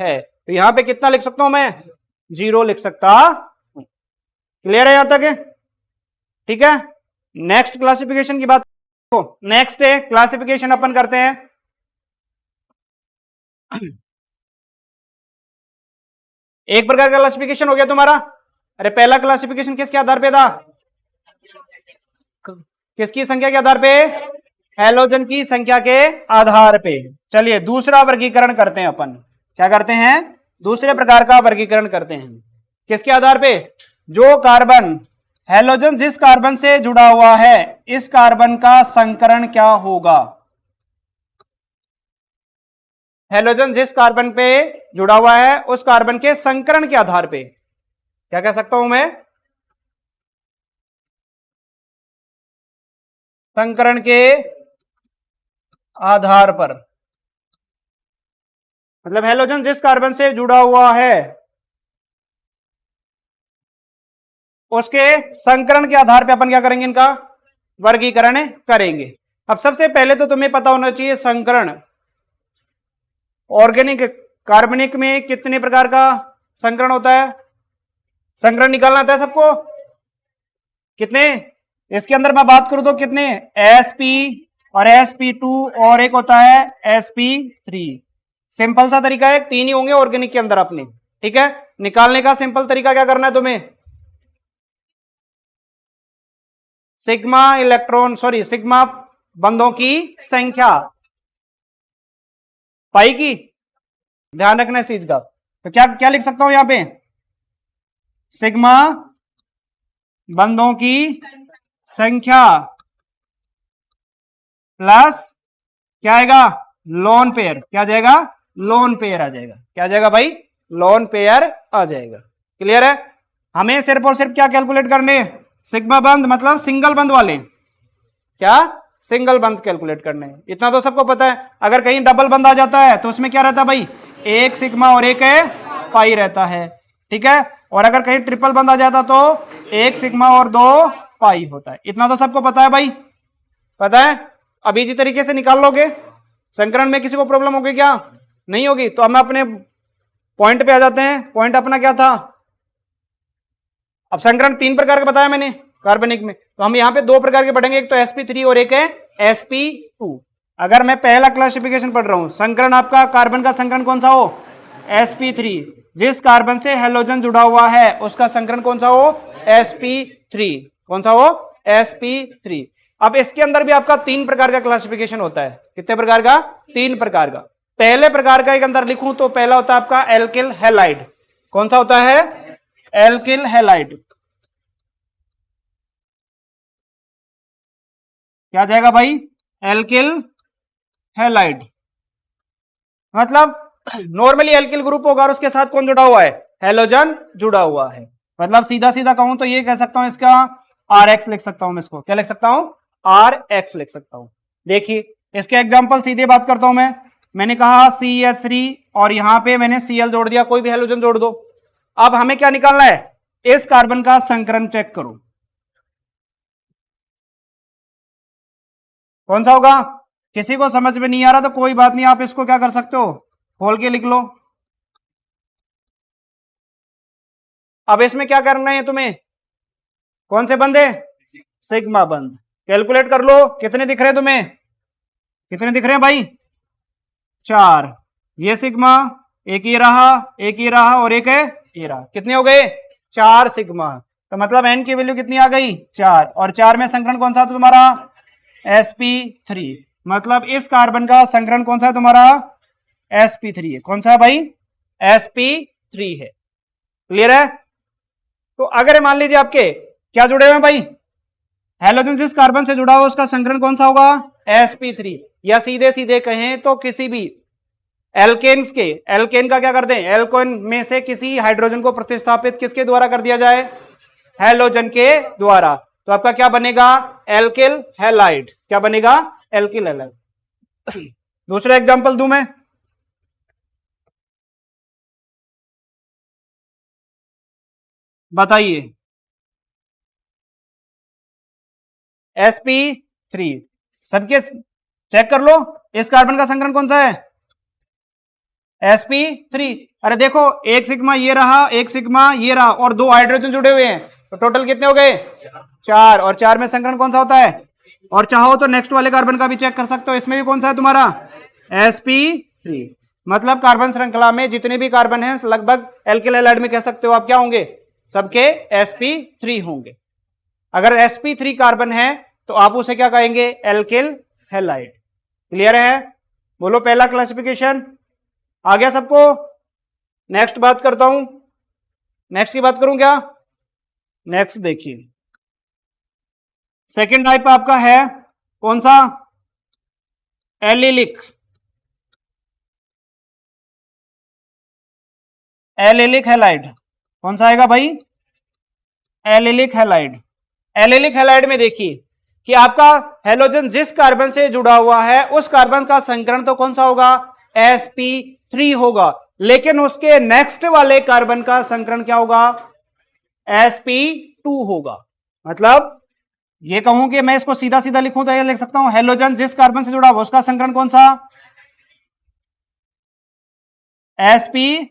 है। तो यहां पे कितना लिख सकता हूं मैं? 0 लिख सकता हूं। क्लियर है यहां तक? है ठीक है। नेक्स्ट क्लासिफिकेशन की बात, नेक्स्ट है क्लासिफिकेशन अपन करते हैं। एक प्रकार का क्लासिफिकेशन हो गया तुम्हारा। अरे पहला क्लासिफिकेशन किसके आधार पे था? किसकी संख्या के आधार पे? हैलोजन की संख्या के आधार पे। चलिए दूसरा वर्गीकरण करते हैं अपन। क्या करते हैं? दूसरे प्रकार का वर्गीकरण करते हैं। किसके आधार पे? जो कार्बन, हैलोजन जिस कार्बन से जुड़ा हुआ है, इस कार्बन का संकरण क्या होगा? हैलोजन जिस कार्बन पे जुड़ा हुआ है, उस कार्बन के संकरण के आधार पे क्या कह सकता हूं मैं? संकरण के आधार पर। मतलब हैलोजन जिस कार्बन से जुड़ा हुआ है, उसके संकरण के आधार पे अपन क्या करेंगे? इनका वर्गीकरण करेंगे। अब सबसे पहले तो तुम्हें पता होना चाहिए संकरण, ऑर्गेनिक कार्बनिक में कितने प्रकार का संकरण होता है? संकरण निकालना आता है सबको? कितने? इसके अंदर मैं बात करूं तो कितने, sp और sp2 और एक होता है sp3। सिंपल सा तरीका है, 3 ही होंगे ऑर्गेनिक के अंदर अपने, ठीक है। निकालने का सिंपल तरीका क्या करना है तुम्हें, सिग्मा बंधों की संख्या पाई की, ध्यान रखना इस चीज का। तो क्या क्या लिख सकता हूं यहां पे, सिग्मा बंधों की संख्या प्लस क्या आएगा, लोन पेयर, क्या जाएगा, लोन पेयर आ जाएगा, क्या जाएगा भाई, लोन पेयर आ जाएगा। क्लियर है। हमें सिर्फ और सिर्फ क्या कैलकुलेट करने, सिग्मा बंध मतलब सिंगल बंध वाले, क्या, सिंगल बंध कैलकुलेट करने हैं। इतना तो सबको पता है। अगर कहीं डबल बंध आ जाता है तो उसमें क्या रहता है भाई, एक सिग्मा और एक है पाई रहता है, ठीक है। और अगर कहीं ट्रिपल बंध आ जाता तो एक सिग्मा और 2 पाई होता है। इतना तो सबको पता है भाई, पता है। अब इसी तरीके से निकाल लोगे। संकरण में किसी को प्रॉब्लम होगी क्या, नहीं होगी। तो हम अपने पॉइंट पे आ जाते हैं। पॉइंट अपना क्या था, अब संकरण 3 प्रकार का बताया मैंने कार्बनिक में, तो हम यहां पे 2 प्रकार के पढ़ेंगे, एक तो sp3 और एक है sp2। अगर मैं पहला क्लासिफिकेशन पढ़ रहा हूं, संकरण आपका कार्बन का संकरण कौन सा हो, sp3। जिस कार्बन से हेलोजन जुड़ा हुआ है उसका संकरण कौन सा हो, sp3। कौन सा हो, sp3। अब इसके अंदर भी आपका 3 प्रकार का क्लासिफिकेशन होता है। कितने प्रकार का, 3 प्रकार का। पहले प्रकार का एक अंदर लिखूं तो पहला होता है आपका एल्किल हैलाइड। कौन सा होता है, एल्किल हैलाइड। क्या जाएगा भाई, एल्किल हैलाइड। मतलब नॉर्मली एल्किल ग्रुप होगा और उसके साथ कौन जुड़ा हुआ है, हेलोजन जुड़ा हुआ है। मतलब सीधा सीधा कहूं तो ये कह सकता हूं इसका RX लिख सकता हूं मैं, इसको क्या लिख सकता हूं, RX लिख सकता हूं। देखिए इसके एग्जांपल सीधे बात करता हूं मैंने कहा CH3 और यहां पे मैंने Cl जोड़ दिया, कोई भी हेलोजन जोड़ दो। अब हमें क्या निकालना है, इस कार्बन का संकरण चेक करो, कौन सा होगा। किसी को समझ में नहीं आ रहा तो कोई बात नहीं, आप इसको क्या कर सकते हो, खोल के लिख लो। अब इसमें क्या करना है तुम्हें, कौन से बंद है, सिग्मा बंद। कैलकुलेट कर लो कितने दिख रहे हैं तुम्हें, कितने दिख रहे हैं भाई, 4। ये सिग्मा, एक ये रहा, एक ये रहा और एक है ये रहा, कितने हो गए, 4 सिग्मा। तो मतलब एन की वैल्यू कितनी आ गई, 4। और 4 में संकरण कौन सा था तुम्हारा, sp3। मतलब इस कार्बन का संकरण कौन सा है तुम्हारा, sp3 है। कौन सा है भाई, sp3 है। क्लियर है। तो अगर मान लीजिए आपके क्या जुड़े हुए हैं भाई, हेलोजन जिस कार्बन से जुड़ा हुआ उसका संकरण कौन सा होगा, sp3। या सीधे सीधे कहें तो किसी भी एल्केन्स के, एल्केन का क्या कर दें, एल्केन में से किसी हाइड्रोजन को प्रतिस्थापित किसके द्वारा कर दिया जाए, हेलोजन के द्वारा। तो आपका क्या बनेगा, एल्किल हैलाइड। क्या बनेगा, एल्किल हैलाइड। दूसरा एग्जांपल दूं मैं, बताइए sp3 सबके चेक कर लो, इस कार्बन का संकरण कौन सा है, sp3। अरे देखो एक सिग्मा ये रहा, एक सिग्मा ये रहा और 2 हाइड्रोजन जुड़े हुए हैं, तो टोटल कितने हो गए, 4। और 4 में संकरण कौन सा होता है, और चाहो तो नेक्स्ट वाले कार्बन का भी चेक कर सकते हो, इसमें भी कौन सा है तुम्हारा, sp3। मतलब कार्बन श्रृंखला में जितने भी कार्बन हैं लगभग एल्किल हैलाइड में कह सकते हो आप क्या होंगे, सबके sp3 होंगे। अगर sp3 कार्बन है तो आप उसे क्या कहेंगे, एल्किल हैलाइड। क्लियर है। बोलो पहला क्लासिफिकेशन आ गया सबको। नेक्स्ट बात करता हूं, नेक्स्ट की बात करूं क्या, नेक्स्ट देखिए सेकेंड टाइप आपका है कौन सा, एलिलिक। एलिलिक हैलाइड कौन सा आएगा भाई, एलिलिक हैलाइड। एलिलिक हैलाइड में देखिए कि आपका हेलोजन जिस कार्बन से जुड़ा हुआ है उस कार्बन का संकरण तो कौन सा होगा, sp3 होगा, लेकिन उसके नेक्स्ट वाले कार्बन का संकरण क्या होगा, sp2 होगा। मतलब ये कहूं कि मैं इसको सीधा सीधा लिखूं तो ये लिख सकता हूं, हेलोजन जिस कार्बन से जुड़ा हुआ उसका संकरण कौन सा, sp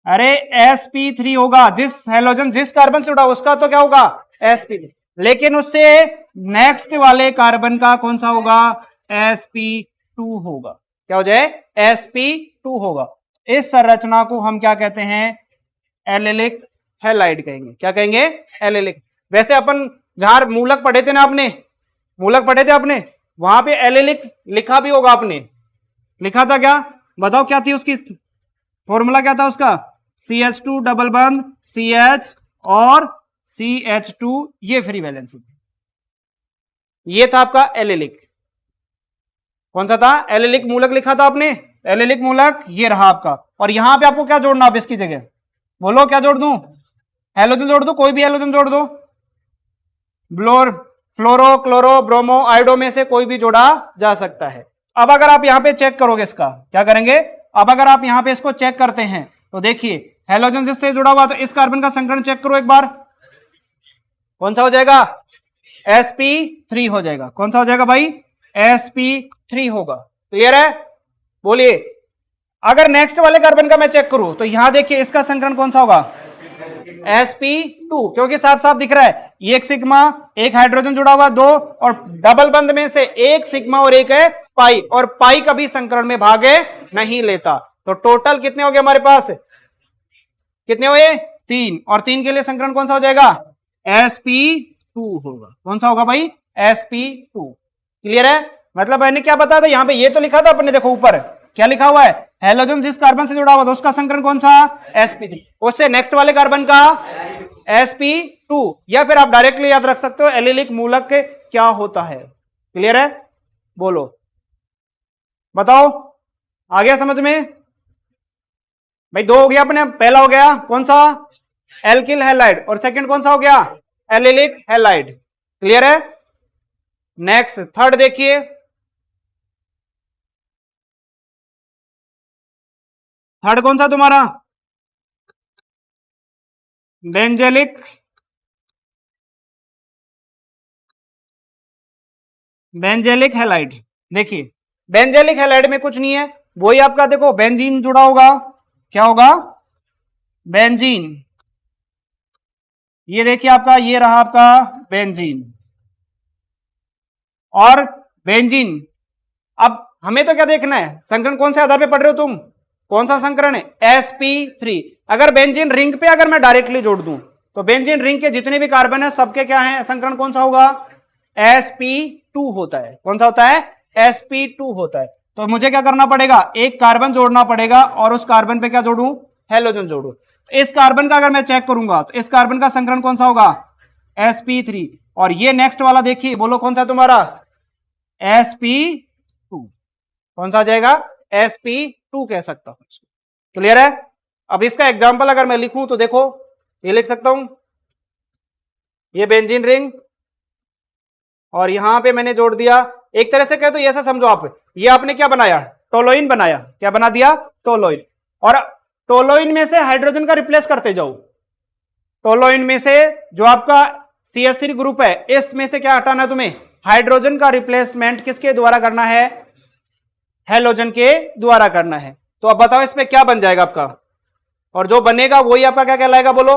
अरे sp3 होगा, जिस हैलोजन जिस कार्बन से जुड़ा उसका तो क्या होगा sp3, लेकिन उससे नेक्स्ट वाले कार्बन का कौन सा होगा sp2 होगा। क्या हो जाए sp2 होगा। इस संरचना को हम क्या कहते हैं एलिलिक हैलाइड कहेंगे। क्या कहेंगे एलिलिक। वैसे अपन जहां मूलक पढ़े थे ना, आपने मूलक पढ़े थे आपने, वहां पे एलिलिक लिखा भी होगा आपने, लिखा था क्या बताओ, क्या थी उसकी फॉर्मूला, क्या था उसका CH2 डबल बंद CH और CH2, ये फ्री वैलेंसी, ये था आपका एलिलिक। कौन सा था एलिलिक मूलक लिखा था आपने, एलिलिक मूलक ये रहा आपका। और यहां पे आपको क्या जोड़ना अब इसकी जगह, बोलो क्या जोड़ दूं, हैलोजन जोड़ दो, कोई भी हैलोजन जोड़ दो, फ्लोरो क्लोरो ब्रोमो आयोडो में से कोई भी जोड़ा जा सकता है। अब अगर आप यहां पे चेक करोगे इसका, क्या करेंगे, अब अगर आप यहां पे इसको चेक करते हैं तो देखिए हैलोजन जिससे जुड़ा हुआ, तो इस कार्बन का संकरण चेक करो एक बार, कौन सा हो जाएगा sp3 हो जाएगा। कौन सा हो जाएगा भाई sp3 होगा। क्लियर है, बोलिए। अगर नेक्स्ट वाले कार्बन का मैं चेक करूं तो यहां देखिए इसका संकरण कौन सा होगा sp2, क्योंकि साफ साफ दिख रहा है ये एक सिग्मा, एक हाइड्रोजन जुड़ा हुआ दो, और डबल बंद में से एक सिग्मा और एक है पाई, और पाई कभी संकरण में भाग नहीं लेता। तो टोटल कितने हो गए हमारे पास, कितने हुए 3, और 3 के लिए संकरण कौन सा हो जाएगा sp2 होगा। कौन सा होगा भाई sp2। क्लियर है, मतलब मैंने क्या बताया था यहां पे, ये तो लिखा था अपने, देखो ऊपर क्या लिखा हुआ है, हैलोजन जिस कार्बन से जुड़ा हुआ था उसका संकरण कौन सा sp3, उससे नेक्स्ट वाले कार्बन का sp2, या फिर आप डायरेक्टली याद रख सकते हो एलिलिक मूलक क्या होता है। क्लियर है, बोलो बताओ, आ गया समझ में भाई। 2 हो गया अपने, पहला हो गया कौन सा एल्किल हैलाइड, और सेकंड कौन सा हो गया एलिलिक हैलाइड। क्लियर है, नेक्स्ट थर्ड देखिए, थर्ड कौन सा तुम्हारा बेंजेलिक हैलाइड। देखिए बेंजेलिक हैलाइड में कुछ नहीं है, वही आपका देखो बेंजीन जुड़ा होगा, क्या होगा बेंजीन, ये देखिए आपका ये रहा आपका बेंजीन, और बेंजीन। अब हमें तो क्या देखना है, संकरण कौन से आधार पे पढ़ रहे हो तुम, कौन सा संकरण है sp3। अगर बेंजीन रिंग पे अगर मैं डायरेक्टली जोड़ दूं तो बेंजीन रिंग के जितने भी कार्बन है सबके क्या है संकरण कौन सा होगा sp2 होता है। कौन सा होता है sp2 होता है। तो मुझे क्या करना पड़ेगा, एक कार्बन जोड़ना पड़ेगा, और उस कार्बन पे क्या जोड़ूं हैलोजन जोड़ू। इस कार्बन का अगर मैं चेक करूंगा तो इस कार्बन का संकरण कौन सा होगा sp3, और ये नेक्स्ट वाला देखिए, बोलो कौन सा तुम्हारा sp2, कौन सा आ जाएगा sp2 कह सकता हूं इसको। क्लियर है, अब इसका एग्जांपल अगर मैं लिखूं तो देखो ये लिख सकता हूं, ये बेंजीन रिंग, और यहां पे मैंने जोड़ दिया, एक तरह से कहे तो ऐसा समझो आप, ये आपने क्या बनाया टोलोइन बनाया, क्या बना दिया टोलोइन, और टोलोइन में से हाइड्रोजन का रिप्लेस करते जाओ। टोलोइन में से जो आपका CH3 ग्रुप है इसमें से क्या हटाना है तुम्हें, हाइड्रोजन का रिप्लेसमेंट किसके द्वारा करना है हैलोजन के द्वारा करना है। तो अब बताओ इसमें क्या बन जाएगा आपका, और जो बनेगा वही आपका क्या कहलाएगा, बोलो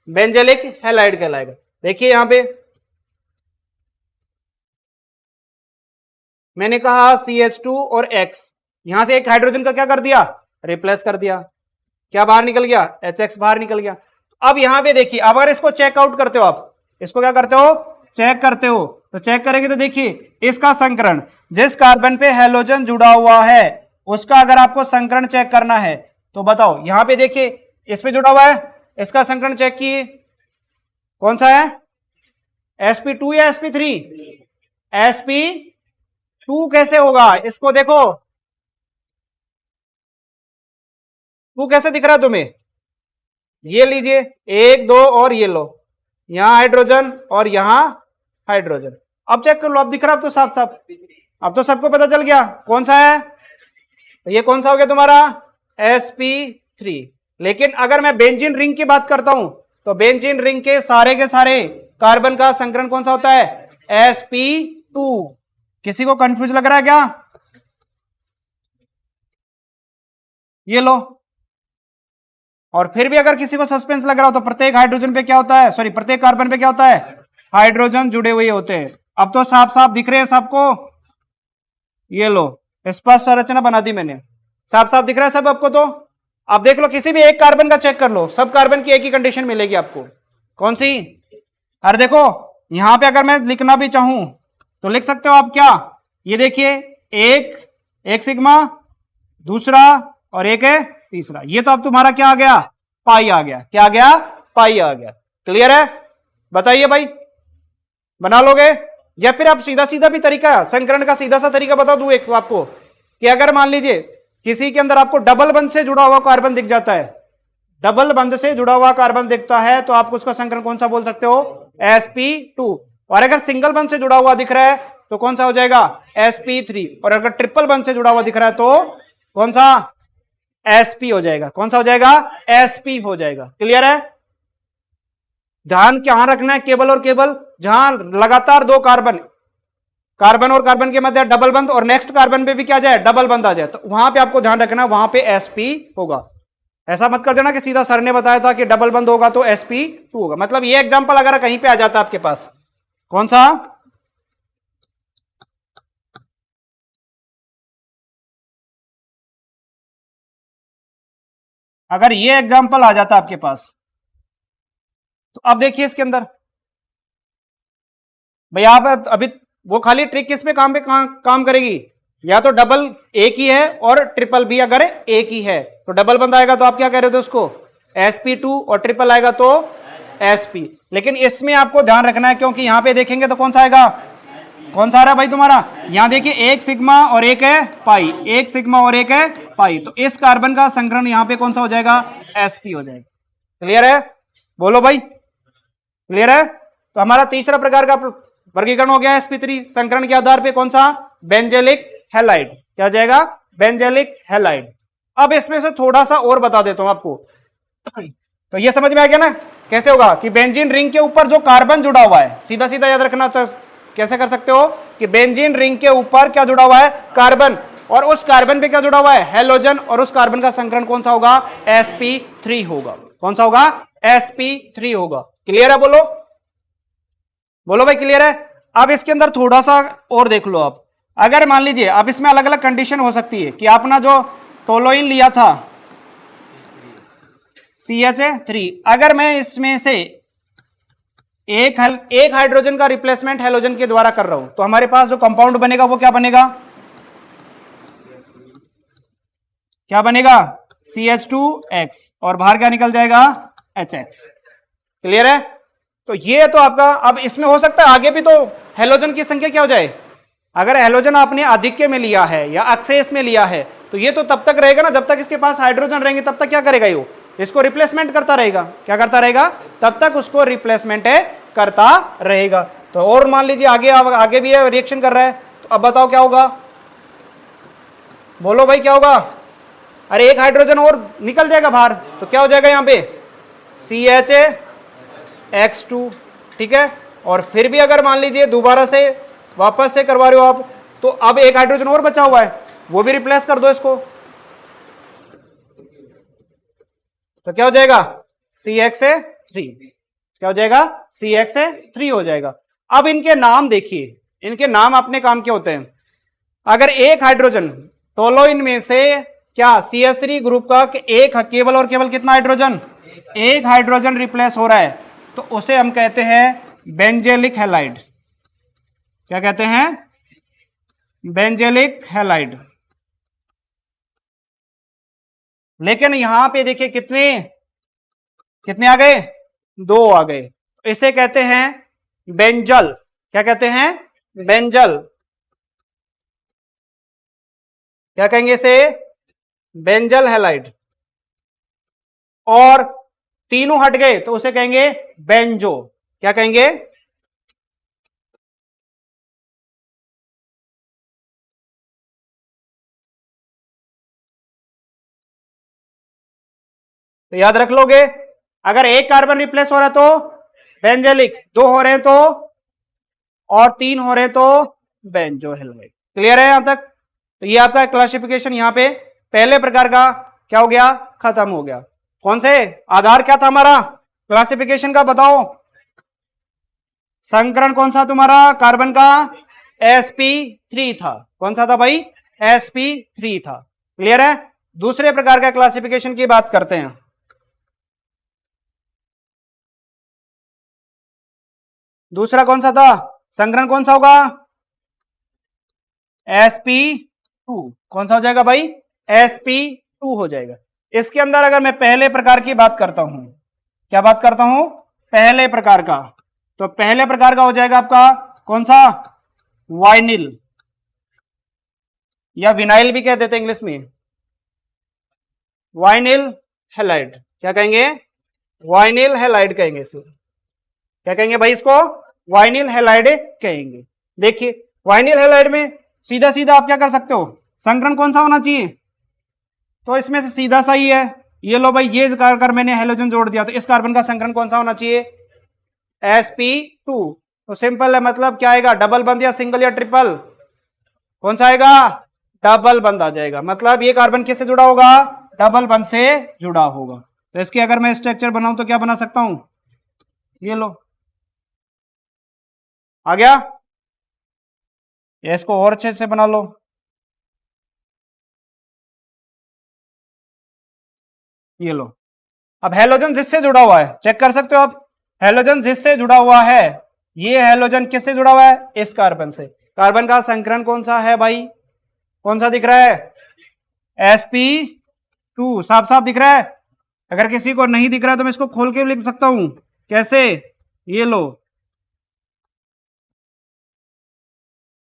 बेंजेलिक हैलाइड कहलाएगा। देखिए यहां पे मैंने कहा CH2 और X, यहां से एक हाइड्रोजन का क्या कर दिया रिप्लेस कर दिया, क्या बाहर निकल गया HX बाहर निकल गया। अब यहां पे देखिए, अब अगर इसको चेकआउट करते हो आप, इसको क्या करते हो चेक करते हो, तो चेक करेंगे तो देखिए इसका संकरण, जिस कार्बन पे हैलोजन जुड़ा हुआ है उसका अगर आपको संकरण चेक करना है तो बताओ, यहां पे देखिए इस पे जुड़ा हुआ है, इसका संकरण चेक किए कौन सा है sp2 या sp3, sp2 कैसे होगा, इसको देखो टू कैसे दिख रहा है तुम्हें, ये लीजिए 1 2 और ये लो, यहां हाइड्रोजन और यहां हाइड्रोजन। अब चेक कर लो, अब दिख रहा, अब तो साफ साफ, अब तो सबको पता चल गया कौन सा है, तो ये कौन सा हो गया तुम्हारा sp3। लेकिन अगर मैं बेंजीन रिंग की बात करता हूं तो बेंजीन रिंग के सारे कार्बन का संकरण कौन सा होता है sp2। किसी को कंफ्यूज लग रहा है क्या, ये लो और फिर भी अगर किसी को सस्पेंस लग रहा हो तो प्रत्येक हाइड्रोजन पे क्या होता है, सॉरी प्रत्येक कार्बन पे क्या होता है, हाइड्रोजन जुड़े हुए होते हैं। अब तो साफ साफ दिख रहे हैं सबको, ये लो स्पष्ट संरचना बना दी मैंने, साफ साफ दिख रहा है सब आपको। तो आप देख लो किसी भी एक कार्बन का चेक कर लो, सब कार्बन की एक ही कंडीशन मिलेगी आपको। कौन सी? अरे देखो यहां पे अगर मैं लिखना भी चाहूं तो लिख सकते हो आप क्या, ये देखिए एक सिग्मा, दूसरा और एक है तीसरा, ये तो अब तुम्हारा क्या आ गया, पाई आ गया। क्या आ गया? पाई आ गया। क्लियर है? बताइए भाई, बना लोगे? या फिर आप सीधा सीधा भी तरीका, संकरण का सीधा सा तरीका बता दूं एक आपको, कि अगर मान लीजिए किसी के अंदर आपको डबल बंध से जुड़ा हुआ कार्बन दिख जाता है, डबल बंध से जुड़ा हुआ कार्बन दिखता है, तो आप उसका संकरण कौन सा बोल सकते हो, sp2। और अगर सिंगल बंध से जुड़ा हुआ दिख रहा है तो कौन सा हो जाएगा, sp3। और अगर ट्रिपल बंध से जुड़ा हुआ दिख रहा है तो कौन सा, sp हो जाएगा। कौन सा हो जाएगा, sp हो जाएगा। क्लियर है? ध्यान क्या रखना है, केवल और केवल जहां लगातार दो कार्बन, कार्बन और कार्बन के मध्य डबल बंध और नेक्स्ट कार्बन पे भी क्या जाए, डबल बंध आ जाए, तो वहां पे आपको ध्यान रखना, वहां पे sp होगा। ऐसा मत कर देना कि सीधा सर ने बताया था कि डबल बंध होगा तो sp2 होगा। मतलब ये एग्जांपल अगर कहीं पे आ जाता आपके पास, कौन सा, अगर ये एग्जांपल आ जाता आपके पास तो अब देखिए इसके अंदर भाई आप अभी वो खाली ट्रिक किस पे काम करेगी, या तो डबल एक ही है और ट्रिपल भी अगर एक ही है तो डबल बंद आएगा तो आप क्या कह रहे थे उसको, sp2, और ट्रिपल आएगा तो sp। लेकिन इसमें आपको ध्यान रखना है क्योंकि यहां पे देखेंगे तो कौन सा आएगा, कौन सा आ रहा है भाई तुम्हारा, यहां देखिए एक सिग्मा और एक है पाई, एक सिग्मा और एक है पाई, तो इस कार्बन का संकरण यहां पे कौन सा हो जाएगा, sp हो जाएगा। क्लियर है? बोलो भाई, क्लियर है? तो हमारा तीसरा प्रकार का वर्गीकरण हो गया sp3 संकरण के आधार पे, कौन सा, बेंजेलिक हैलाइड। क्या हो जाएगा, बेंजेलिक हैलाइड। अब इसमें से थोड़ा सा और बता देता हूं आपको, तो ये समझ में आ गया ना कैसे होगा, कि बेंजीन रिंग के ऊपर जो कार्बन जुड़ा हुआ है, सीधा सीधा याद रखना, कैसे कर सकते हो कि बेंजीन रिंग के ऊपर क्या जुड़ा हुआ है, कार्बन, और उस कार्बन पे क्या जुड़ा हुआ है, हैलोजन, और उस कार्बन का संकरण कौन सा होगा, sp3 होगा। कौन सा होगा, sp3 होगा। क्लियर है? बोलो, बोलो भाई क्लियर है? अब इसके अंदर थोड़ा सा और देख लो आप, अगर मान लीजिए अब इसमें अलग अलग कंडीशन हो सकती है कि आपने जो टोलोइन लिया था CH3, अगर मैं इसमें से एक हाइड्रोजन का रिप्लेसमेंट हैलोजन के द्वारा कर रहा हूं तो हमारे पास जो कंपाउंड बनेगा वो क्या बनेगा, क्या बनेगा, CH2X, और बाहर क्या निकल जाएगा, HX। क्लियर है? तो ये तो आपका, अब इसमें हो सकता है आगे भी तो हैलोजन की संख्या क्या हो जाए, अगर हैलोजन आपने आधिक्य में लिया है या अक्सेस में लिया है तो ये तो तब तक रहेगा ना जब तक इसके पास हाइड्रोजन रहेंगे, तब तक क्या करेगा ये, इसको रिप्लेसमेंट करता रहेगा। क्या करता रहेगा, तब तक उसको रिप्लेसमेंट करता रहेगा। तो और मान लीजिए आगे भी रिएक्शन कर रहा है, तो अब बताओ क्या होगा, बोलो भाई क्या होगा, अरे एक हाइड्रोजन और निकल जाएगा बाहर, तो क्या हो जाएगा यहां पे, CHX2। ठीक है? और फिर भी अगर मान लीजिए दोबारा से वापस से करवा रहे हो आप, तो अब एक हाइड्रोजन और बचा हुआ है, वो भी रिप्लेस कर दो इसको, तो क्या हो जाएगा, CX3। क्या हो जाएगा, CX3 हो जाएगा। अब इनके नाम देखिए, इनके नाम अपने काम के होते हैं। अगर एक हाइड्रोजन टोलोइन में से क्या CH3 ग्रुप का एक केवल और केवल कितना हाइड्रोजन, एक हाइड्रोजन रिप्लेस हो रहा है, तो उसे हम कहते हैं बेंजेलिक हैलाइड। क्या कहते हैं, बेंजेलिक हैलाइड। लेकिन यहां पे देखिए कितने कितने आ गए, दो आ गए, इसे कहते हैं बेंजल। क्या कहते हैं, बेंजल। क्या कहेंगे इसे, बेंजल हैलाइड। और तीनों हट गए तो उसे कहेंगे बेंजो। क्या कहेंगे, तो याद रख लोगे, अगर एक कार्बन रिप्लेस हो रहा है तो बेंजेलिक, दो हो रहे हैं तो, और तीन हो रहे हैं तो बेंजो हैलाइड। क्लियर है यहां तक? तो ये आपका क्लासिफिकेशन यहां पे पहले प्रकार का क्या हो गया, खत्म हो गया। कौन से आधार क्या था हमारा क्लासिफिकेशन का, बताओ। संकरण कौन सा तुम्हारा कार्बन का, sp3 था। कौन सा था भाई, sp3 था। क्लियर है। दूसरे प्रकार का क्लासिफिकेशन की बात करते हैं। दूसरा कौन सा था संकरण, कौन सा होगा, sp2। कौन सा हो जाएगा भाई, sp2 हो जाएगा। इसके अंदर अगर मैं पहले प्रकार की बात करता हूं, क्या बात करता हूं, पहले प्रकार का, तो पहले प्रकार का हो जाएगा आपका कौन सा, वाइनिल, या विनाइल भी कह देते हैं इंग्लिश में, वाइनिल हैलाइड। क्या कहेंगे, वाइनिल हैलाइड कहेंगे इसे। क्या कहेंगे भाई इसको, वाइनिल हैलाइड कहेंगे। देखिए वाइनिल हैलाइड में सीधा सीधा आप क्या कर सकते हो, संकरण कौन सा होना चाहिए, तो इसमें से सीधा सा ही है, ये लो भाई, ये कर मैंने हेलोजन जोड़ दिया, तो इस कार्बन का संकरण कौन सा होना चाहिए, sp2। तो सिंपल है, मतलब क्या आएगा, डबल बंद या सिंगल या ट्रिपल, कौन सा आएगा, डबल बंद आ जाएगा। मतलब ये कार्बन किससे जुड़ा होगा, डबल बंद से जुड़ा होगा। तो इसके अगर मैं स्ट्रक्चर बनाऊं तो क्या बना सकता हूं, ये लो, आ गया। इसको और अच्छे से बना लो, ये लो। अब हेलोजन जिससे जुड़ा हुआ है, चेक कर सकते हो आप, हेलोजन जिससे जुड़ा हुआ है, ये हेलोजन किससे जुड़ा हुआ है, इस कार्बन से। कार्बन का संकरण कौन सा है भाई, कौन सा दिख रहा है, sp2। साफ साफ दिख रहा है। अगर किसी को नहीं दिख रहा है तो मैं इसको खोल के भी लिख सकता हूं, कैसे, ये लो,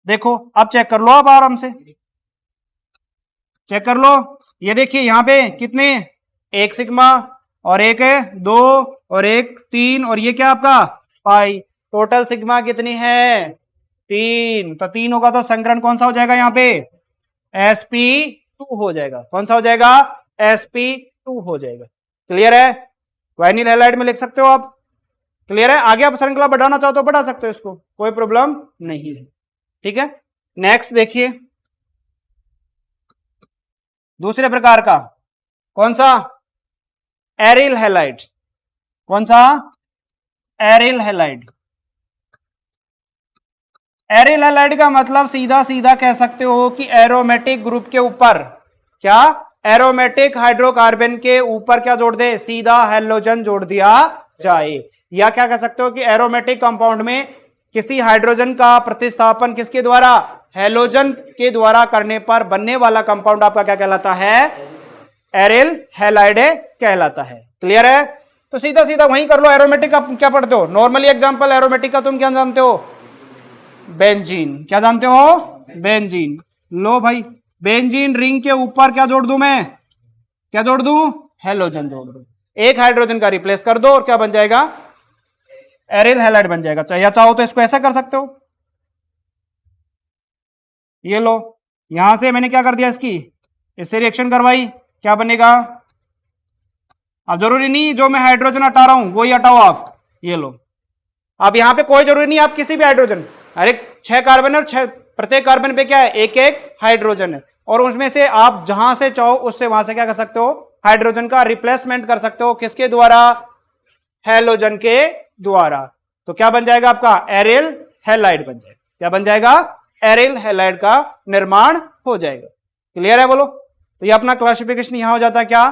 देखो। अब चेक कर लो, आप आराम से चेक कर लो। ये देखिए यहां पे कितने, एक सिग्मा और एक है 2 और एक 3, और ये क्या आपका पाई। टोटल सिग्मा कितनी है, 3। तो 3 होगा तो संकरण कौन सा हो जाएगा यहाँ पे, sp2 हो जाएगा। कौन सा हो जाएगा, sp2 हो जाएगा। क्लियर है। वाइनिल हैलाइड में लिख सकते हो आप। क्लियर है। आगे आप श्रृंखला बढ़ाना चाहो तो बढ़ा सकते हो, इसको कोई प्रॉब्लम नहीं है। ठीक है। नेक्स्ट देखिए दूसरे प्रकार का, कौन सा, एरिल हैलाइड। कौन सा, एरिल हैलाइड। एरिल हैलाइड का मतलब सीधा सीधा कह सकते हो कि एरोमेटिक ग्रुप के ऊपर, क्या, एरोमेटिक हाइड्रोकार्बन के ऊपर क्या जोड़ दे, सीधा हेलोजन जोड़ दिया जाए। या क्या कह सकते हो कि एरोमेटिक कंपाउंड में किसी हाइड्रोजन का प्रतिस्थापन किसके द्वारा, हेलोजन के द्वारा करने पर बनने वाला कंपाउंड आपका क्या कहलाता है, एरिल हैलाइड कहलाता है। क्लियर है। तो सीधा सीधा वहीं कर लो। एरोमेटिक का क्या पढ़ते हो, नॉर्मली एग्जांपल एरोमेटिक का तुम क्या जानते हो, बेंजीन। क्या जानते हो, बेंजीन। लो भाई, बेंजीन रिंग के ऊपर क्या जोड़ दूं मैं, क्या जोड़ दूं, हेलोजन जोड़ दूं। एक हाइड्रोजन का रिप्लेस कर दो और क्या बन जाएगा, एरिल हैलाइड बन जाएगा। या चाहो तो इसको ऐसा कर सकते हो, ये लो, यहां से मैंने क्या कर दिया, इससे रिएक्शन करवाई, क्या बनेगा। अब जरूरी नहीं जो मैं हाइड्रोजन हटा रहा हूं वही हटाओ आप, ये लो। अब यहां पे कोई जरूरी नहीं आप किसी भी हाइड्रोजन, अरे 6 कार्बन है और 6 प्रत्येक कार्बन पे क्या है, एक एक हाइड्रोजन है, और उसमें से आप जहां से चाहो उससे वहां से क्या कर सकते हो, हाइड्रोजन का रिप्लेसमेंट कर सकते हो। किसके द्वारा, हेलोजन के द्वारा। तो क्या बन जाएगा आपका, एरिल हैलाइड बन जाएगा। क्या बन जाएगा, एरिल हैलाइड का निर्माण हो जाएगा। क्लियर है, बोलो। तो ये अपना क्लासिफिकेशन यहां हो जाता है क्या,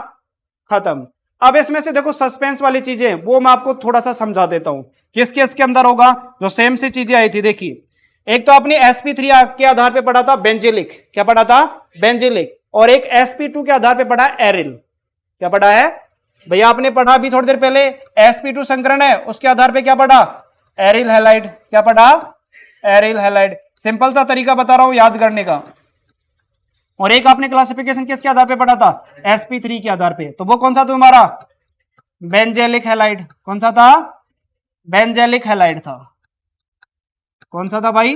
खत्म। अब इसमें से देखो सस्पेंस वाली चीजें वो मैं आपको थोड़ा सा समझा देता हूं, किस किस के अंदर होगा जो सेम सी चीजें आई थी। देखिए एक तो आपने sp3 के आधार पे पढ़ा था बेंजिलिक, क्या पढ़ा था, बेंजिलिक, और एक sp2 के आधार पे पढ़ा एरिल। क्या पढ़ा है भैया, आपने पढ़ा अभी थोड़ी देर पहले, sp2 संकरण है उसके आधार पे क्या पढ़ा, एरिल हैलाइड। क्या पढ़ा, एरिल हैलाइड। सिंपल सा तरीका बता रहा हूं याद करने का। और एक आपने क्लासिफिकेशन किसके आधार पे पढ़ा था, sp3 के आधार पे। तो वो कौन सा तुम्हारा, बेंजेलिक हैलाइड। कौन सा था, बेंजेलिक हैलाइड था। कौन सा था भाई,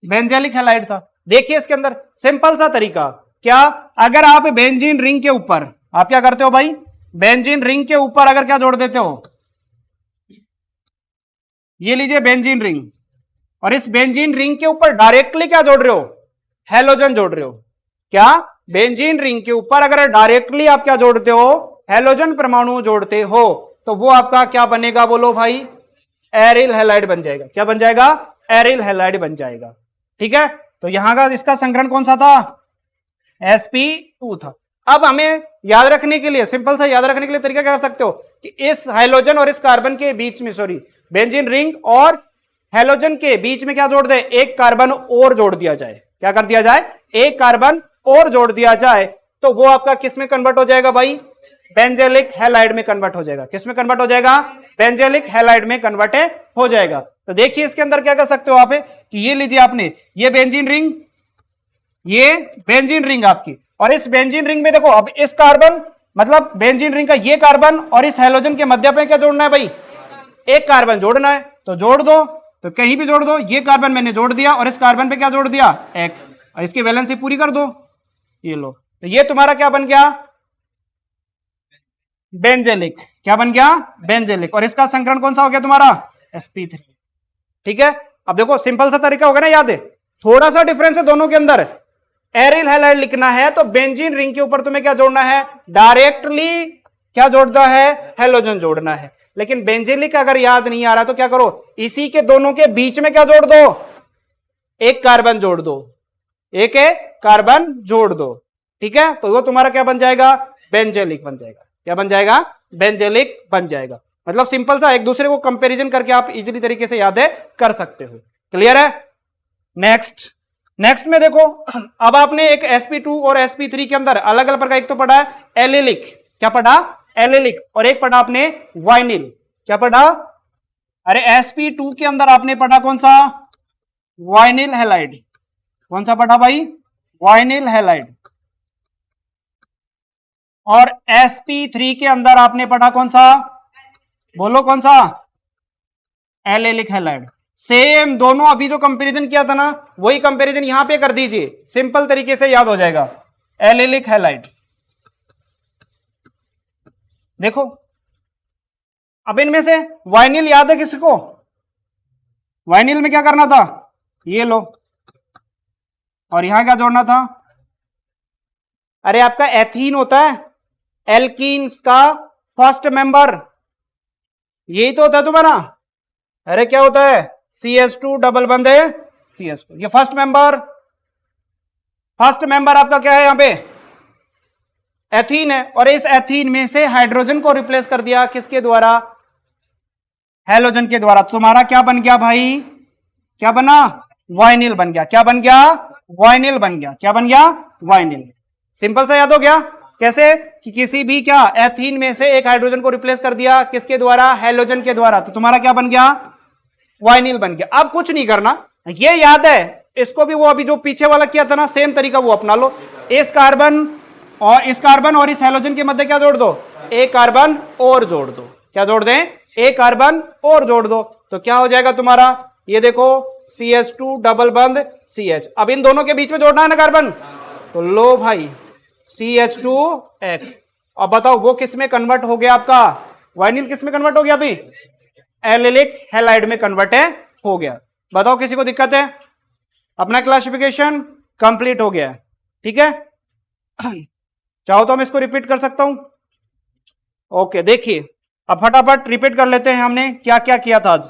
बेंजेलिक हैलाइड था। देखिए इसके अंदर सिंपल सा तरीका, क्या, अगर आप बेंजीन रिंग के ऊपर आप क्या करते हो भाई, बेंजीन रिंग के ऊपर अगर क्या जोड़ देते हो, ये लीजिए बेंजीन रिंग, और इस बेंजीन रिंग के ऊपर डायरेक्टली क्या जोड़ रहे हो, हेलोजन जोड़ रहे हो। क्या, बेंजीन रिंग के ऊपर अगर डायरेक्टली आप क्या जोड़ते हो, हैलोजन परमाणु जोड़ते हो तो वो आपका क्या बनेगा, बोलो भाई, एरिल हैलाइड बन जाएगा। क्या बन जाएगा? एरिल हैलाइड बन जाएगा। ठीक है, तो यहां का इसका संकरण कौन सा था? sp2 था। अब हमें याद रखने के लिए, सिंपल सा याद रखने के लिए तरीका क्या कर सकते हो कि इस हाइड्रोजन और इस कार्बन के बीच में, सॉरी, बेंजीन रिंग और हैलोजन के बीच में क्या जोड़ दे? एक कार्बन और जोड़ दिया जाए। क्या कर दिया जाए? एक कार्बन और जोड़ दिया जाए, तो वो आपका किस में कन्वर्ट हो जाएगा भाई? बेंजेलिक हैलाइड में कन्वर्ट हो जाएगा। किस में कन्वर्ट हो जाएगा? बेंजेलिक हैलाइड में कन्वर्ट हो जाएगा। तो देखिए इसके अंदर क्या कर सकते हो आप कि ये लीजिए आपने, ये बेंजीन रिंग, ये बेंजीन रिंग आपकी, और इस बेंजीन रिंग में देखो अब इस कार्बन, मतलब बेंजीन रिंग का ये कार्बन और इस हैलोजन के मध्य में क्या जोड़ना है भाई? एक कार्बन जोड़ना है। तो जोड़ दो, तो कहीं भी जोड़ दो। ये कार्बन मैंने जोड़ दिया और इस कार्बन पे क्या जोड़ दिया? X, और इसकी वैलेंसी पूरी कर दो। ये लो, तो ये तुम्हारा क्या बन गया? बेंजेलिक। क्या बन गया? बेंजेलिक। और इसका संकरण कौन सा हो गया तुम्हारा? sp3। ठीक है, अब देखो सिंपल सा तरीका होगा ना, याद है? थोड़ा सा डिफरेंस है दोनों के अंदर। एरिल हैलाइड लिखना है तो बेंजीन रिंग के ऊपर तुम्हें क्या जोड़ना है? डायरेक्टली क्या जोड़ना है? हैलोजन जोड़ना है। लेकिन बेंजेलिक अगर याद नहीं आ रहा तो क्या करो? इसी के दोनों के बीच में क्या जोड़ दो? एक कार्बन जोड़ दो। एक कार्बन जोड़ दो। ठीक है, तो वो तुम्हारा क्या बन जाएगा? बेंजेलिक बन जाएगा। क्या बन जाएगा? बेंजेलिक बन जाएगा। मतलब सिंपल सा एक दूसरे को कंपैरिजन करके आप इजीली तरीके से याद कर सकते हो। क्लियर है? नेक्स्ट में देखो, अब आपने एक sp2 और sp3 के अंदर अलग अलग प्रकार, एक तो पढ़ा है एलिलिक। क्या पढ़ा? एलिलिक। और एक पढ़ा आपने वाइनिल। क्या पढ़ा? अरे sp2 के अंदर आपने पढ़ा कौन सा? Vinyl halide. कौन सा पढ़ा भाई? Vinyl halide. और sp3 के अंदर आपने पढ़ा कौन सा? बोलो कौन सा? Allylic halide. सेम दोनों अभी जो कंपैरिजन किया था ना, वही कंपैरिजन यहां पे कर दीजिए, सिंपल तरीके से याद हो जाएगा। Allylic halide. देखो अब इनमें से वाइनिल याद है किसको? वाइनिल में क्या करना था? ये लो, और यहां क्या जोड़ना था? अरे आपका एथीन होता है, एल्कीन का फर्स्ट मेंबर, यही तो होता है तुम्हारा। अरे क्या होता है? CH2 डबल बंद है CH2, ये फर्स्ट मेंबर आपका क्या है? यहां पे एथीन है, और इस एथीन में से हाइड्रोजन को रिप्लेस कर दिया किसके द्वारा? हैलोजन के द्वारा। तुम्हारा क्या बन गया भाई? क्या बना? वाइनिल बन गया। क्या बन गया? वाइनिल बन गया। क्या बन गया? वाइनिल। सिंपल सा याद हो गया। कैसे कि किसी भी क्या एथीन में से एक हाइड्रोजन को रिप्लेस कर दिया किसके द्वारा? हैलोजन के द्वारा। तो तुम्हारा क्या बन गया? वाइनिल बन गया। अब कुछ नहीं करना, ये याद है इसको भी, वो अभी जो पीछे वाला किया था ना, सेम तरीका वो अपना लो। इस कार्बन और इस हैलोजन के मध्य क्या जोड़ दो? एक कार्बन और जोड़ दो। क्या जोड़ दें? एक कार्बन और जोड़ दो। तो क्या हो जाएगा तुम्हारा? ये देखो CH2 डबल बंद CH। अब इन दोनों के बीच में जोड़ना है ना कार्बन, तो लो भाई CH2X। अब बताओ वो किस में कन्वर्ट हो गया आपका? वाइनिल किस में कन्वर्ट हो गया अभी? एलिलिक हैलाइड में कन्वर्ट हो गया। बताओ किसी को दिक्कत है? अपना क्लासिफिकेशन कंप्लीट हो गया है। ठीक है, चाहो तो हम इसको रिपीट कर सकता हूं। ओके, देखिए अब फटाफट रिपीट कर लेते हैं हमने क्या क्या किया था आज।